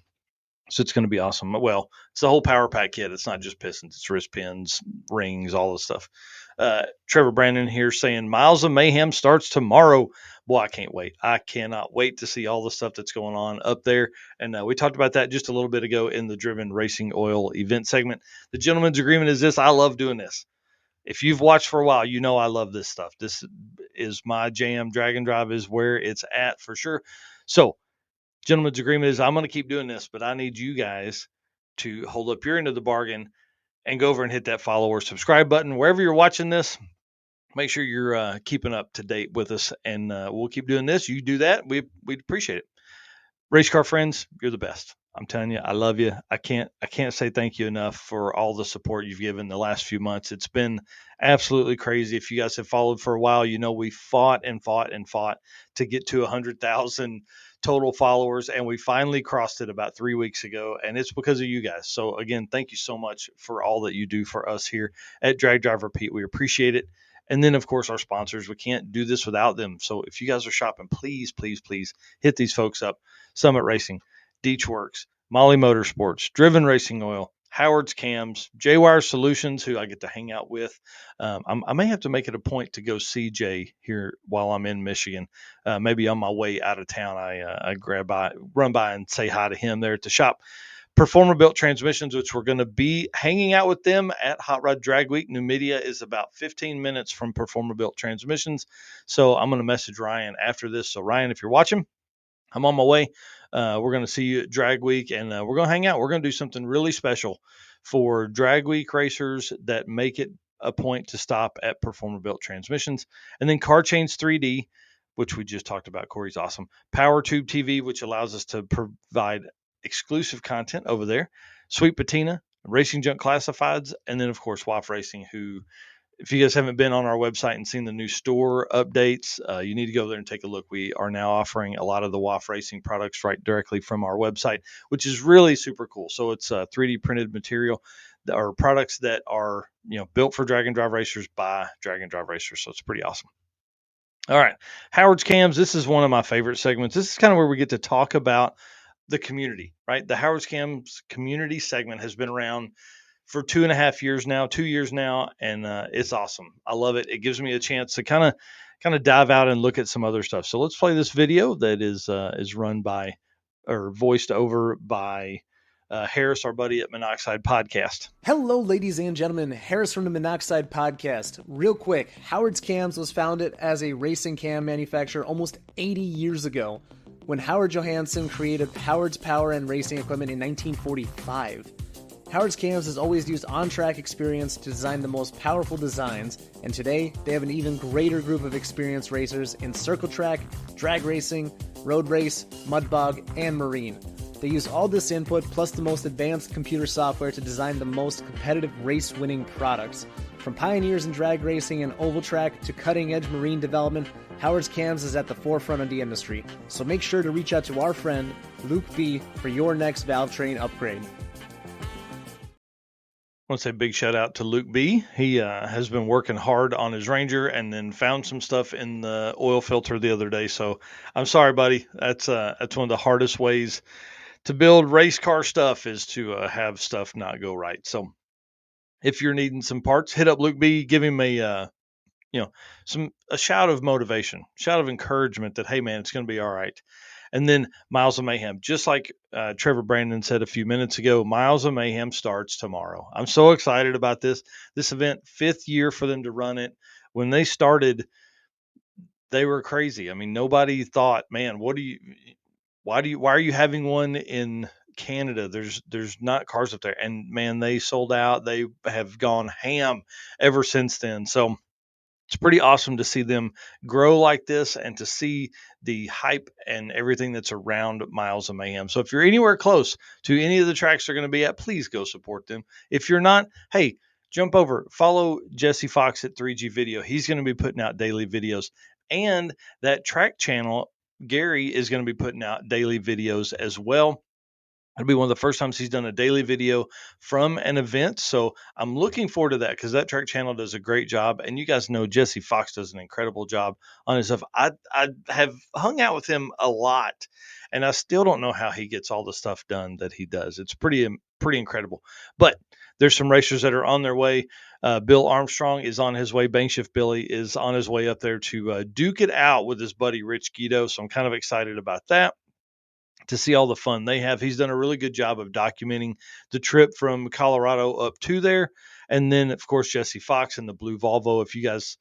so it's going to be awesome. Well, it's the whole Power Pack kit. It's not just pistons; it's wrist pins, rings, all the stuff. Trevor Brandon here saying Miles of Mayhem starts tomorrow. Boy, I can't wait. I cannot wait to see all the stuff that's going on up there. And we talked about that just a little bit ago in the Driven Racing Oil event segment. The gentleman's agreement is this. I love doing this. If you've watched for a while, you know I love this stuff. This is my jam. Drag and Drive is where it's at for sure. So, gentleman's agreement is I'm going to keep doing this, but I need you guys to hold up your end of the bargain and go over and hit that follow or subscribe button wherever you're watching this. Make sure you're keeping up to date with us, and we'll keep doing this. You do that, we'd appreciate it. Race car friends, you're the best. I'm telling you, I love you. I can't say thank you enough for all the support you've given the last few months. It's been absolutely crazy. If you guys have followed for a while, you know we fought and fought and fought to get to 100,000 total followers, and we finally crossed it about 3 weeks ago, and it's because of you guys. So again, thank you so much for all that you do for us here at Drag Drive Repeat. We appreciate it. And then, of course, our sponsors. We can't do this without them. So if you guys are shopping, please, please, please hit these folks up. Summit Racing, Deechworks, Molly Motorsports, Driven Racing Oil, Howard's Cams, J-Wire Solutions, who I get to hang out with. I may have to make it a point to go see Jay here while I'm in Michigan. Maybe on my way out of town, I run by and say hi to him there at the shop. Performer Built Transmissions, which we're going to be hanging out with them at Hot Rod Drag Week. Numidia is about 15 minutes from Performer Built Transmissions. So I'm going to message Ryan after this. So Ryan, if you're watching, I'm on my way. We're going to see you at Drag Week, and we're going to hang out. We're going to do something really special for Drag Week racers that make it a point to stop at Performer Built Transmissions. And then Car Chains 3D, which we just talked about. Corey's awesome. Power Tube TV, which allows us to provide exclusive content over there. Sweet Patina, Racing Junk Classifieds, and then, of course, WAF Racing, who, if you guys haven't been on our website and seen the new store updates, you need to go there and take a look. We are now offering a lot of the WAF Racing products right directly from our website, which is really super cool. So it's 3D printed material or products that are built for Drag and Drive racers by Drag and Drive racers. So it's pretty awesome. All right, Howard's Cams. This is one of my favorite segments. This is kind of where we get to talk about the community, right? The Howard's Cams community segment has been around for 2.5 years now, 2 years now, and it's awesome. I love it. It gives me a chance to kind of dive out and look at some other stuff. So let's play this video that is run by or voiced over by Harris, our buddy at Monoxide Podcast. Hello, ladies and gentlemen. Harris from the Monoxide Podcast. Real quick, Howard's Cams was founded as a racing cam manufacturer almost 80 years ago when Howard Johansson created Howard's Power and Racing Equipment in 1945. Howard's Cams has always used on-track experience to design the most powerful designs, and today they have an even greater group of experienced racers in circle track, drag racing, road race, mud bog, and marine. They use all this input plus the most advanced computer software to design the most competitive race-winning products. From pioneers in drag racing and oval track to cutting-edge marine development, Howard's Cams is at the forefront of the industry. So make sure to reach out to our friend, Luke B, for your next valve train upgrade. I want to say a big shout out to Luke B. He has been working hard on his Ranger and then found some stuff in the oil filter the other day. So I'm sorry, buddy. That's one of the hardest ways to build race car stuff is to have stuff not go right. So if you're needing some parts, hit up Luke B. Give him a shout of motivation, shout of encouragement that, hey man, it's going to be all right. And then Miles of Mayhem, just like Trevor Brandon said a few minutes ago, Miles of Mayhem starts tomorrow. I'm so excited about this event, 5th year for them to run it. When they started, they were crazy. I mean, nobody thought, man, why are you having one in Canada? There's not cars up there. And man, they sold out. They have gone ham ever since then. So it's pretty awesome to see them grow like this and to see the hype and everything that's around Miles of Mayhem. So if you're anywhere close to any of the tracks they're going to be at, please go support them. If you're not, hey, jump over, follow Jesse Fox at 3G Video. He's going to be putting out daily videos. And that track channel, Gary, is going to be putting out daily videos as well. It'll be one of the first times he's done a daily video from an event. So I'm looking forward to that because that track channel does a great job. And you guys know Jesse Fox does an incredible job on his stuff. I have hung out with him a lot, and I still don't know how he gets all the stuff done that he does. It's pretty incredible. But there's some racers that are on their way. Bill Armstrong is on his way. Bankshift Billy is on his way up there to duke it out with his buddy Rich Guido. So I'm kind of excited about that, to see all the fun they have. He's done a really good job of documenting the trip from Colorado up to there. And then, of course, Jesse Fox in the blue Volvo. If you guys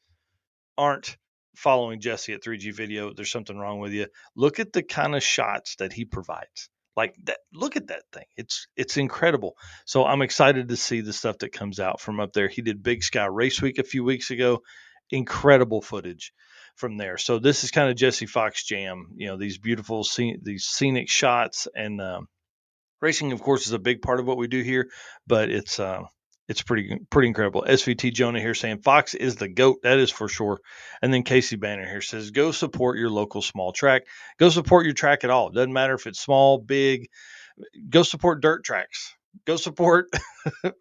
aren't following Jesse at 3G Video, there's something wrong with you. Look at the kind of shots that he provides. Like that, look at that thing. It's incredible. So I'm excited to see the stuff that comes out from up there. He did Big Sky Race Week a few weeks ago. Incredible footage from there. So this is kind of Jesse Fox jam. These beautiful these scenic shots, and racing, of course, is a big part of what we do here. But it's pretty incredible. SVT Jonah here saying Fox is the GOAT. That is for sure. And then Casey Banner here says, go support your local small track. Go support your track at all. It doesn't matter if it's small, big. Go support dirt tracks. Go support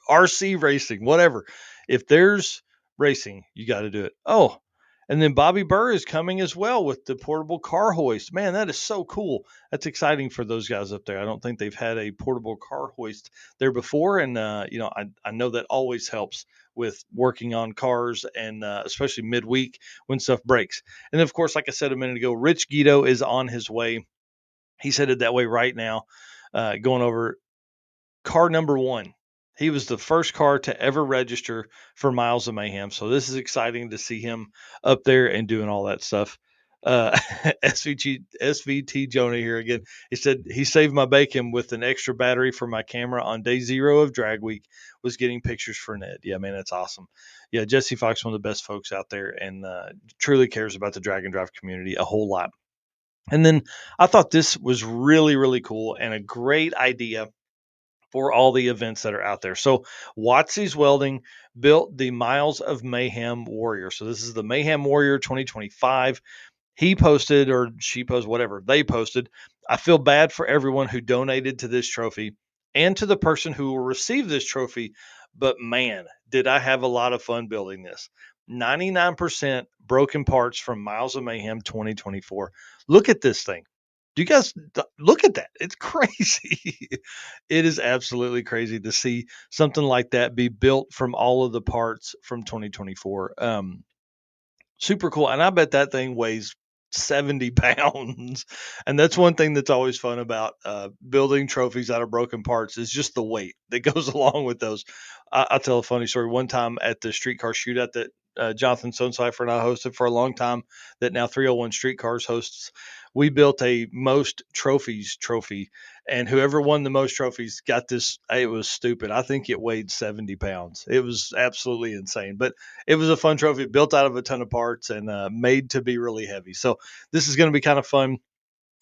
RC racing, whatever. If there's racing, you got to do it. Oh, and then Bobby Burr is coming as well with the portable car hoist. Man, that is so cool. That's exciting for those guys up there. I don't think they've had a portable car hoist there before. And, I know that always helps with working on cars, and especially midweek when stuff breaks. And then, of course, like I said a minute ago, Rich Guido is on his way. He's headed that way right now, going over car number 1. He was the first car to ever register for Miles of Mayhem. So this is exciting to see him up there and doing all that stuff. SVT Jonah here again. He said he saved my bacon with an extra battery for my camera on day 0 of drag week, was getting pictures for Ned. Yeah, man, that's awesome. Yeah, Jesse Fox, one of the best folks out there, and truly cares about the drag and drive community a whole lot. And then I thought this was really, really cool and a great idea for all the events that are out there. So Watsy's Welding built the Miles of Mayhem Warrior. So this is the Mayhem Warrior 2025. He posted, or she posted, whatever they posted. I feel bad for everyone who donated to this trophy and to the person who will receive this trophy. But man, did I have a lot of fun building this. 99% broken parts from Miles of Mayhem 2024. Look at this thing. Do you guys look at that? It's crazy. It is absolutely crazy to see something like that be built from all of the parts from 2024. Super cool. And I bet that thing weighs 70 pounds. And that's one thing that's always fun about building trophies out of broken parts is just the weight that goes along with those. I'll tell a funny story. One time at the streetcar shootout that Jonathan Stonecipher and I hosted for a long time, that now 301 Streetcars hosts, we built a most trophies trophy, and whoever won the most trophies got this. It was stupid. I think it weighed 70 pounds. It was absolutely insane, but it was a fun trophy built out of a ton of parts and made to be really heavy. So this is going to be kind of fun.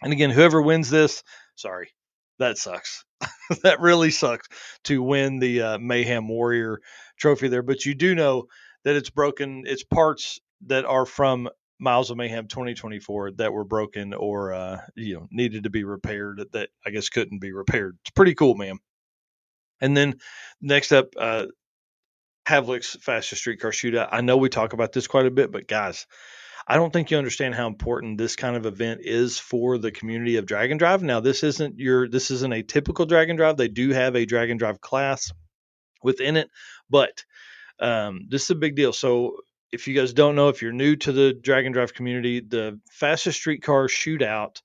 And again, whoever wins this, sorry, that sucks. That really sucks to win the Mayhem Warrior trophy there. But you do know that it's broken. It's parts that are from Miles of Mayhem 2024 that were broken or needed to be repaired that I guess couldn't be repaired. It's pretty cool, man. And then next up, Havlic's Fastest Streetcar Shootout. I know we talk about this quite a bit, but guys, I don't think you understand how important this kind of event is for the community of Drag and Drive. Now, this isn't a typical Drag and Drive. They do have a Drag and Drive class within it, but this is a big deal. So if you guys don't know, if you're new to the Drag and Drive community, the Fastest Streetcar Shootout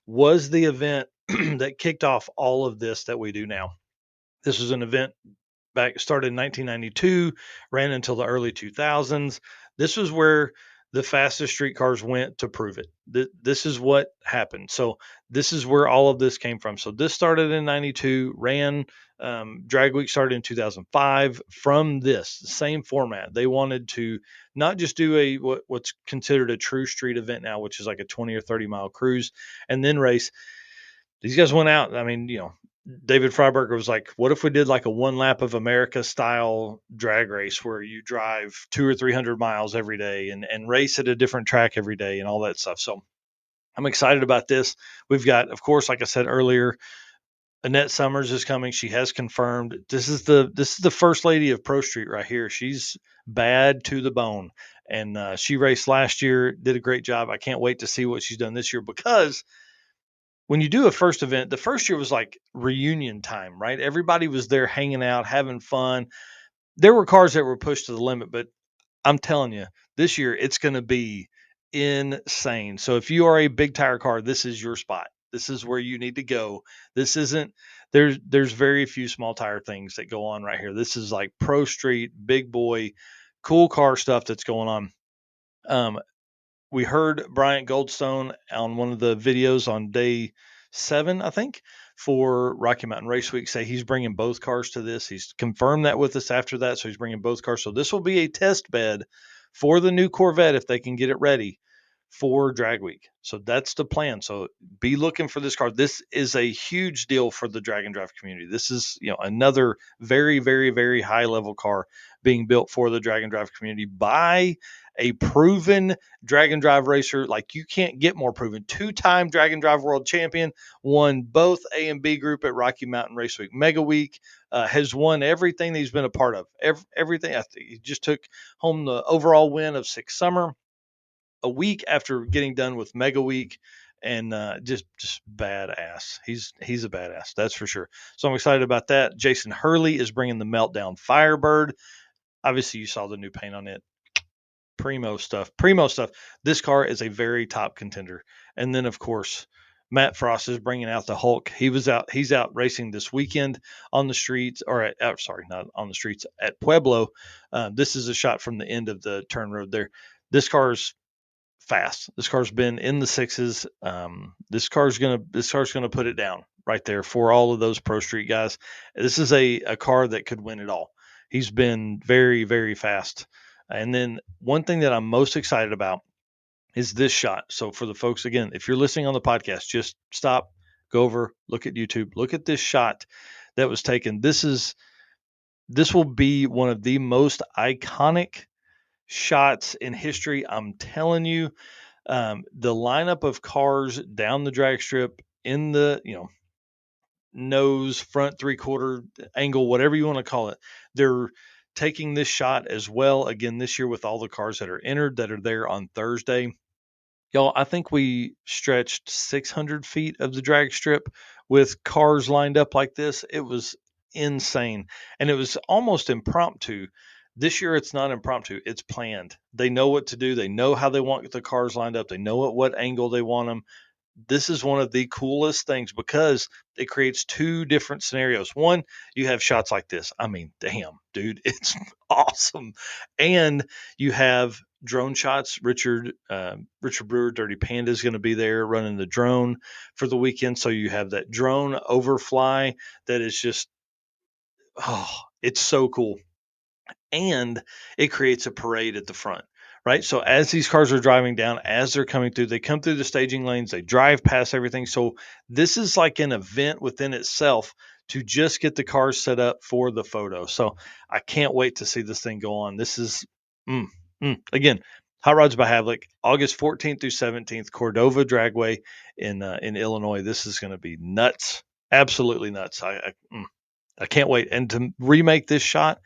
was the event that kicked off all of this that we do now. This was an event started in 1992, ran until the early 2000s. This was where the fastest streetcars went to prove it. This is what happened. So this is where all of this came from. So this started in 92, ran Drag Week started in 2005. From this the same format, they wanted to not just do what's considered a true street event now, which is like a 20 or 30 mile cruise and then race. These guys went out. I mean, David Freiberger was like, what if we did like a one lap of America style drag race where you drive 200 or 300 miles every day and race at a different track every day and all that stuff. So I'm excited about this. We've got, of course, like I said earlier, Annette Summers is coming. She has confirmed. This is the first lady of Pro Street right here. She's bad to the bone. And she raced last year, did a great job. I can't wait to see what she's done this year, because when you do a first event, the first year was like reunion time, right? Everybody was there hanging out, having fun. There were cars that were pushed to the limit, but I'm telling you, this year it's going to be insane. So if you are a big tire car, this is your spot. This is where you need to go. This isn't there's very few small tire things that go on right here. This is like pro street, big boy, cool car stuff that's going on. Um, we heard Bryant Goldstone on one of the videos on day 7, I think, for Rocky Mountain Race Week say he's bringing both cars to this. He's confirmed that with us after that, so he's bringing both cars. So this will be a test bed for the new Corvette if they can get it ready for Drag Week. So that's the plan. So be looking for this car. This is a huge deal for the drag and drive community. This is, another very, very, very high level car being built for the drag and drive community by a proven drag and drive racer. Like, you can't get more proven. 2-time drag and drive world champion, won both A and B group at Rocky Mountain Race Week, Mega Week, has won everything that he's been a part of. Everything. I think he just took home the overall win of Six Summer a week after getting done with Mega Week, and just badass. He's a badass, that's for sure. So I'm excited about that. Jason Hurley is bringing the Meltdown Firebird. Obviously, you saw the new paint on it. Primo stuff. This car is a very top contender. And then, of course, Matt Frost is bringing out the Hulk. He's out racing this weekend on the streets, or not on the streets, at Pueblo. This is a shot from the end of the turn road there. This car's fast. This car's been in the 6s. This car's gonna put it down right there for all of those pro street guys. This is a car that could win it all. He's been very, very fast. And then one thing that I'm most excited about is this shot. So for the folks, again, if you're listening on the podcast, just stop, go over, look at YouTube, look at this shot that was taken. This will be one of the most iconic shots in history. I'm telling you, the lineup of cars down the drag strip in the, nose, front, 3/4 angle, whatever you want to call it, they're taking this shot as well again this year with all the cars that are entered that are there on Thursday. Y'all, I think we stretched 600 feet of the drag strip with cars lined up like this. It was insane. And it was almost impromptu. This year, it's not impromptu, it's planned. They know what to do, they know how they want the cars lined up, they know at what angle they want them. This is one of the coolest things because it creates 2 different scenarios. One, you have shots like this. I mean, damn, dude, it's awesome. And you have drone shots. Richard Brewer, Dirty Panda, is going to be there running the drone for the weekend. So you have that drone overfly that is just, it's so cool. And it creates a parade at the front, right? So as these cars are driving down, as they're coming through, they come through the staging lanes, they drive past everything. So this is like an event within itself to just get the cars set up for the photo. So I can't wait to see this thing go on. This is, again, Hot Rods by Havlik, August 14th through 17th, Cordova Dragway in Illinois. This is going to be nuts, absolutely nuts. I can't wait. And to remake this shot,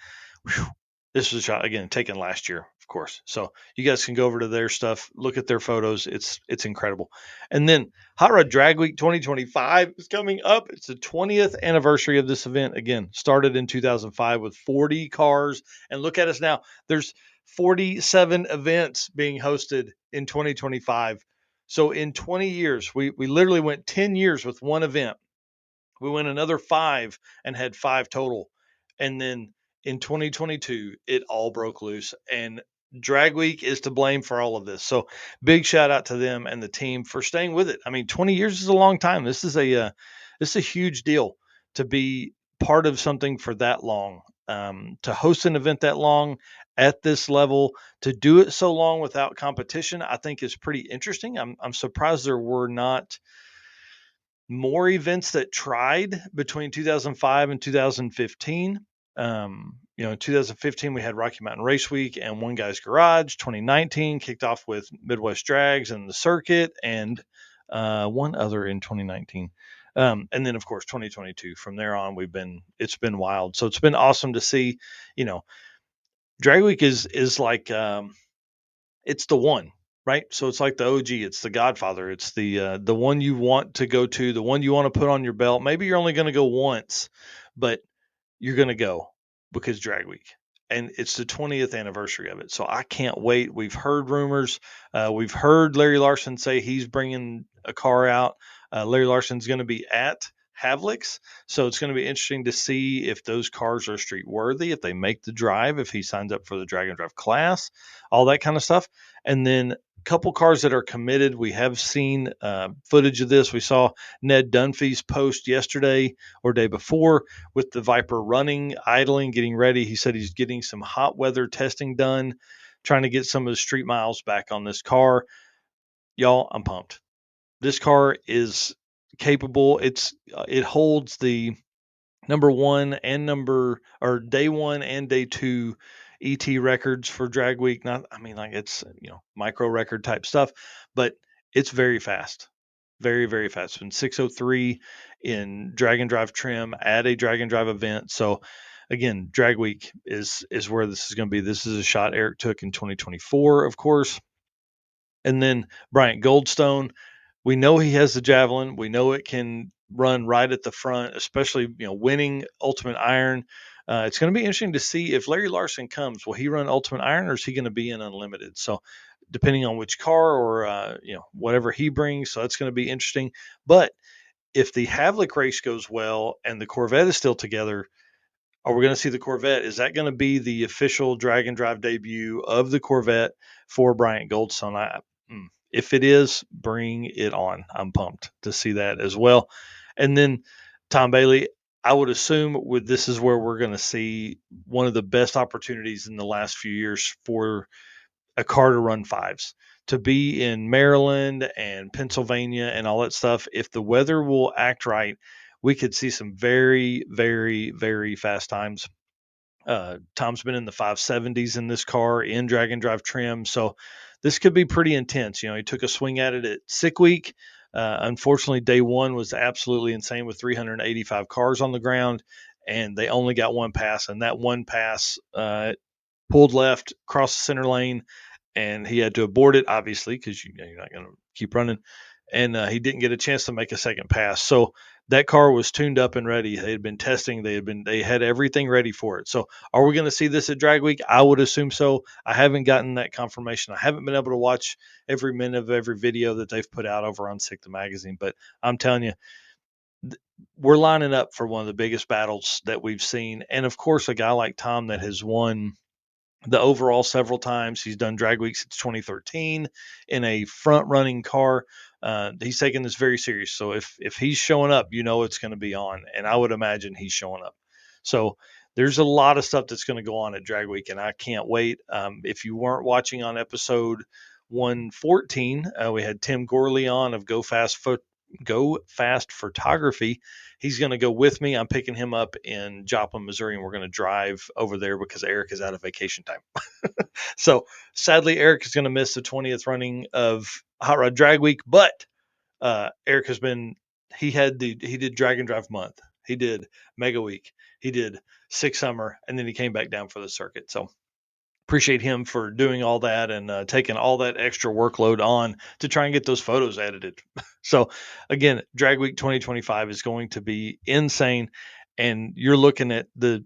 whew, this was a shot again taken last year, of course. So you guys can go over to their stuff, look at their photos. It's incredible. And then Hot Rod Drag Week 2025 is coming up. It's the 20th anniversary of this event. Again, started in 2005 with 40 cars, and look at us now. There's 47 events being hosted in 2025. So in 20 years, we literally went 10 years with one event. We went another 5 and had 5 total. And then in 2022, it all broke loose, and Drag Week is to blame for all of this. So big shout out to them and the team for staying with it. I mean, 20 years is a long time. This is a huge deal to be part of something for that long, to host an event that long at this level, to do it so long without competition. I think is pretty interesting. I'm surprised there were not more events that tried between 2005 and 2015. In 2015, we had Rocky Mountain Race Week and One Guy's Garage. 2019 kicked off with Midwest Drags and the Circuit, and one other in 2019. And then, of course, 2022. From there on, it's been wild. So it's been awesome to see. Drag Week is like it's the one. Right. So it's like the OG, it's the Godfather. It's the one you want to go to, the one you want to put on your belt. Maybe you're only going to go once, but you're going to go because Drag Week. And it's the 20th anniversary of it. So I can't wait. We've heard rumors. We've heard Larry Larson say he's bringing a car out. Larry Larson's going to be at Havlicks. So it's going to be interesting to see if those cars are street worthy, if they make the drive, if he signs up for the drag and drive class, all that kind of stuff. And then a couple cars that are committed. We have seen footage of this. We saw Ned Dunphy's post yesterday or day before with the Viper running, idling, getting ready. He said he's getting some hot weather testing done, trying to get some of the street miles back on this car. Y'all, I'm pumped. This car is capable. It holds the number one and day one and day two ET records for drag week. Not, I mean, like it's, micro record type stuff, but it's very fast. Very, very fast. It's been 6:03 in drag and drive trim at a drag and drive event. So again, drag week is where this is going to be. This is a shot Eric took in 2024, of course. And then Bryant Goldstone, we know he has the javelin. We know it can run right at the front, especially winning Ultimate Iron. It's going to be interesting to see if Larry Larson comes. Will he run Ultimate Iron, or is he going to be in Unlimited? So depending on which car or whatever he brings, so that's going to be interesting. But if the Havlik race goes well and the Corvette is still together, are we going to see the Corvette? Is that going to be the official drag and drive debut of the Corvette for Bryant Goldstone? If it is, bring it on. I'm pumped to see that as well. And then Tom Bailey, I would assume this is where we're going to see one of the best opportunities in the last few years for a car to run fives, to be in Maryland and Pennsylvania and all that stuff. If the weather will act right, we could see some very, very, very fast times. Tom's been in the 570s in this car in drag and drive trim. So this could be pretty intense. He took a swing at it at Sick Week. Unfortunately, day one was absolutely insane with 385 cars on the ground, and they only got one pass. And that one pass pulled left, crossed the center lane, and he had to abort it, obviously, because you're not going to keep running. And he didn't get a chance to make a second pass. So that car was tuned up and ready. They had been testing. They had everything ready for it. So are we going to see this at Drag Week? I would assume so. I haven't gotten that confirmation. I haven't been able to watch every minute of every video that they've put out over on SICTA magazine, but I'm telling you, we're lining up for one of the biggest battles that we've seen. And of course, a guy like Tom that has won the overall several times. He's done drag week since 2013 in a front running car. He's taking this very serious. So if he's showing up, it's going to be on, and I would imagine he's showing up. So there's a lot of stuff that's going to go on at drag week, and I can't wait. If you weren't watching on episode 114, we had Tim Gorley on of Go Fast Photography. He's going to go with me. I'm picking him up in Joplin, Missouri, and we're going to drive over there because Eric is out of vacation time. So sadly, Eric is going to miss the 20th running of Hot Rod Drag Week, but Eric he did Drag and Drive Month. He did Mega Week. He did Six Summer, and then he came back down for the circuit. So appreciate him for doing all that and taking all that extra workload on to try and get those photos edited. So again, Drag Week 2025 is going to be insane, and you're looking at the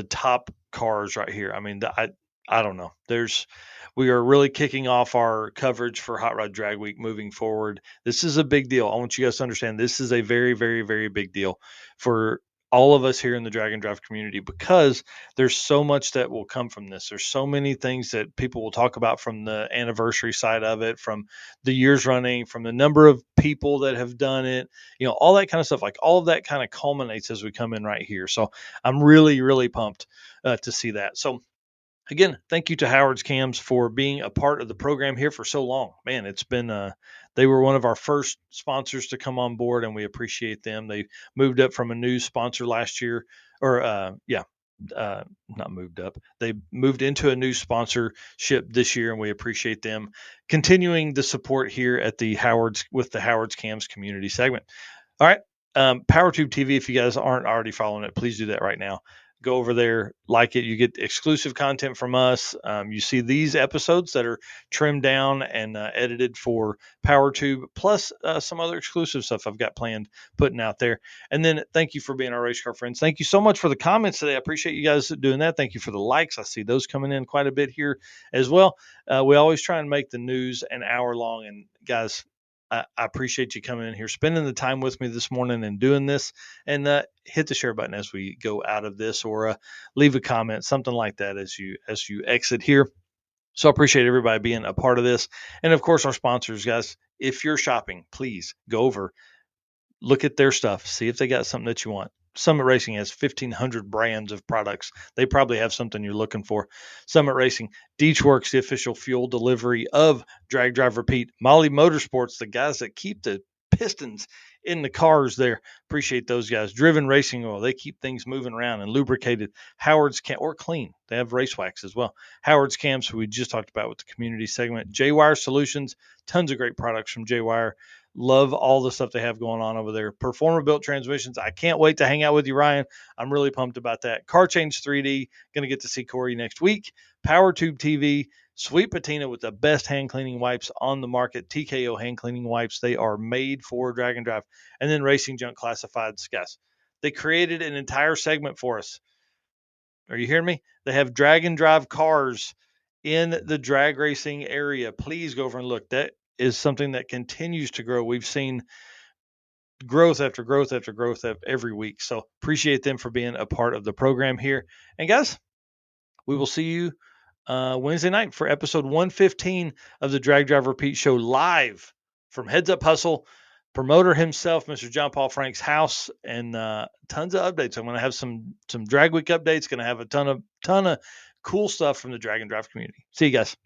top cars right here. I mean, I don't know. We are really kicking off our coverage for Hot Rod Drag Week moving forward. This is a big deal. I want you guys to understand this is a very, very, very big deal for all of us here in the drag and drive community, because there's so much that will come from this. There's so many things that people will talk about from the anniversary side of it, from the years running, from the number of people that have done it, all that kind of stuff. Like all of that kind of culminates as we come in right here. So I'm really, really pumped to see that. So again, thank you to Howard's Cams for being a part of the program here for so long. Man, it's been they were one of our first sponsors to come on board, and we appreciate them. They moved up from a new sponsor last year, or not moved up. They moved into a new sponsorship this year, and we appreciate them continuing the support here at the Howard's Cams community segment. All right, PowerTube TV. If you guys aren't already following it, please do that right now. Go over there, like it. You get exclusive content from us. You see these episodes that are trimmed down and edited for PowerTube, plus some other exclusive stuff I've got planned putting out there. And then thank you for being our race car friends. Thank you so much for the comments today. I appreciate you guys doing that. Thank you for the likes. I see those coming in quite a bit here as well. We always try and make the news an hour long. And guys, I appreciate you coming in here, spending the time with me this morning and doing this. And hit the share button as we go out of this, or leave a comment, something like that as you exit here. So I appreciate everybody being a part of this. And of course, our sponsors, guys, if you're shopping, please go over, look at their stuff, see if they got something that you want. Summit Racing has 1,500 brands of products. They probably have something you're looking for. Summit Racing, Deechworks, the official fuel delivery of Drag Drive Repeat, Molly Motorsports, the guys that keep the pistons in the cars there. Appreciate those guys. Driven Racing Oil, they keep things moving around and lubricated. Howard's Cam, or clean. They have race wax as well. Howard's Cams, who we just talked about with the community segment. J-Wire Solutions, tons of great products from J-Wire. Love all the stuff they have going on over there. Performer built transmissions. I can't wait to hang out with you, Ryan. I'm really pumped about that. Car Change 3D. Going to get to see Corey next week. Power Tube TV. Sweet Patina with the best hand cleaning wipes on the market. TKO hand cleaning wipes. They are made for drag and drive. And then Racing Junk Classifieds, guys. They created an entire segment for us. Are you hearing me? They have drag and drive cars in the drag racing area. Please go over and look. That is something that continues to grow. We've seen growth after growth after growth every week. So appreciate them for being a part of the program here. And guys, we will see you Wednesday night for episode 115 of the Drag Drive Repeat Show, live from Heads Up Hustle, promoter himself, Mr. John Paul Frank's house, and tons of updates. I'm going to have some Drag Week updates. Going to have a ton of cool stuff from the Drag and Drive community. See you guys.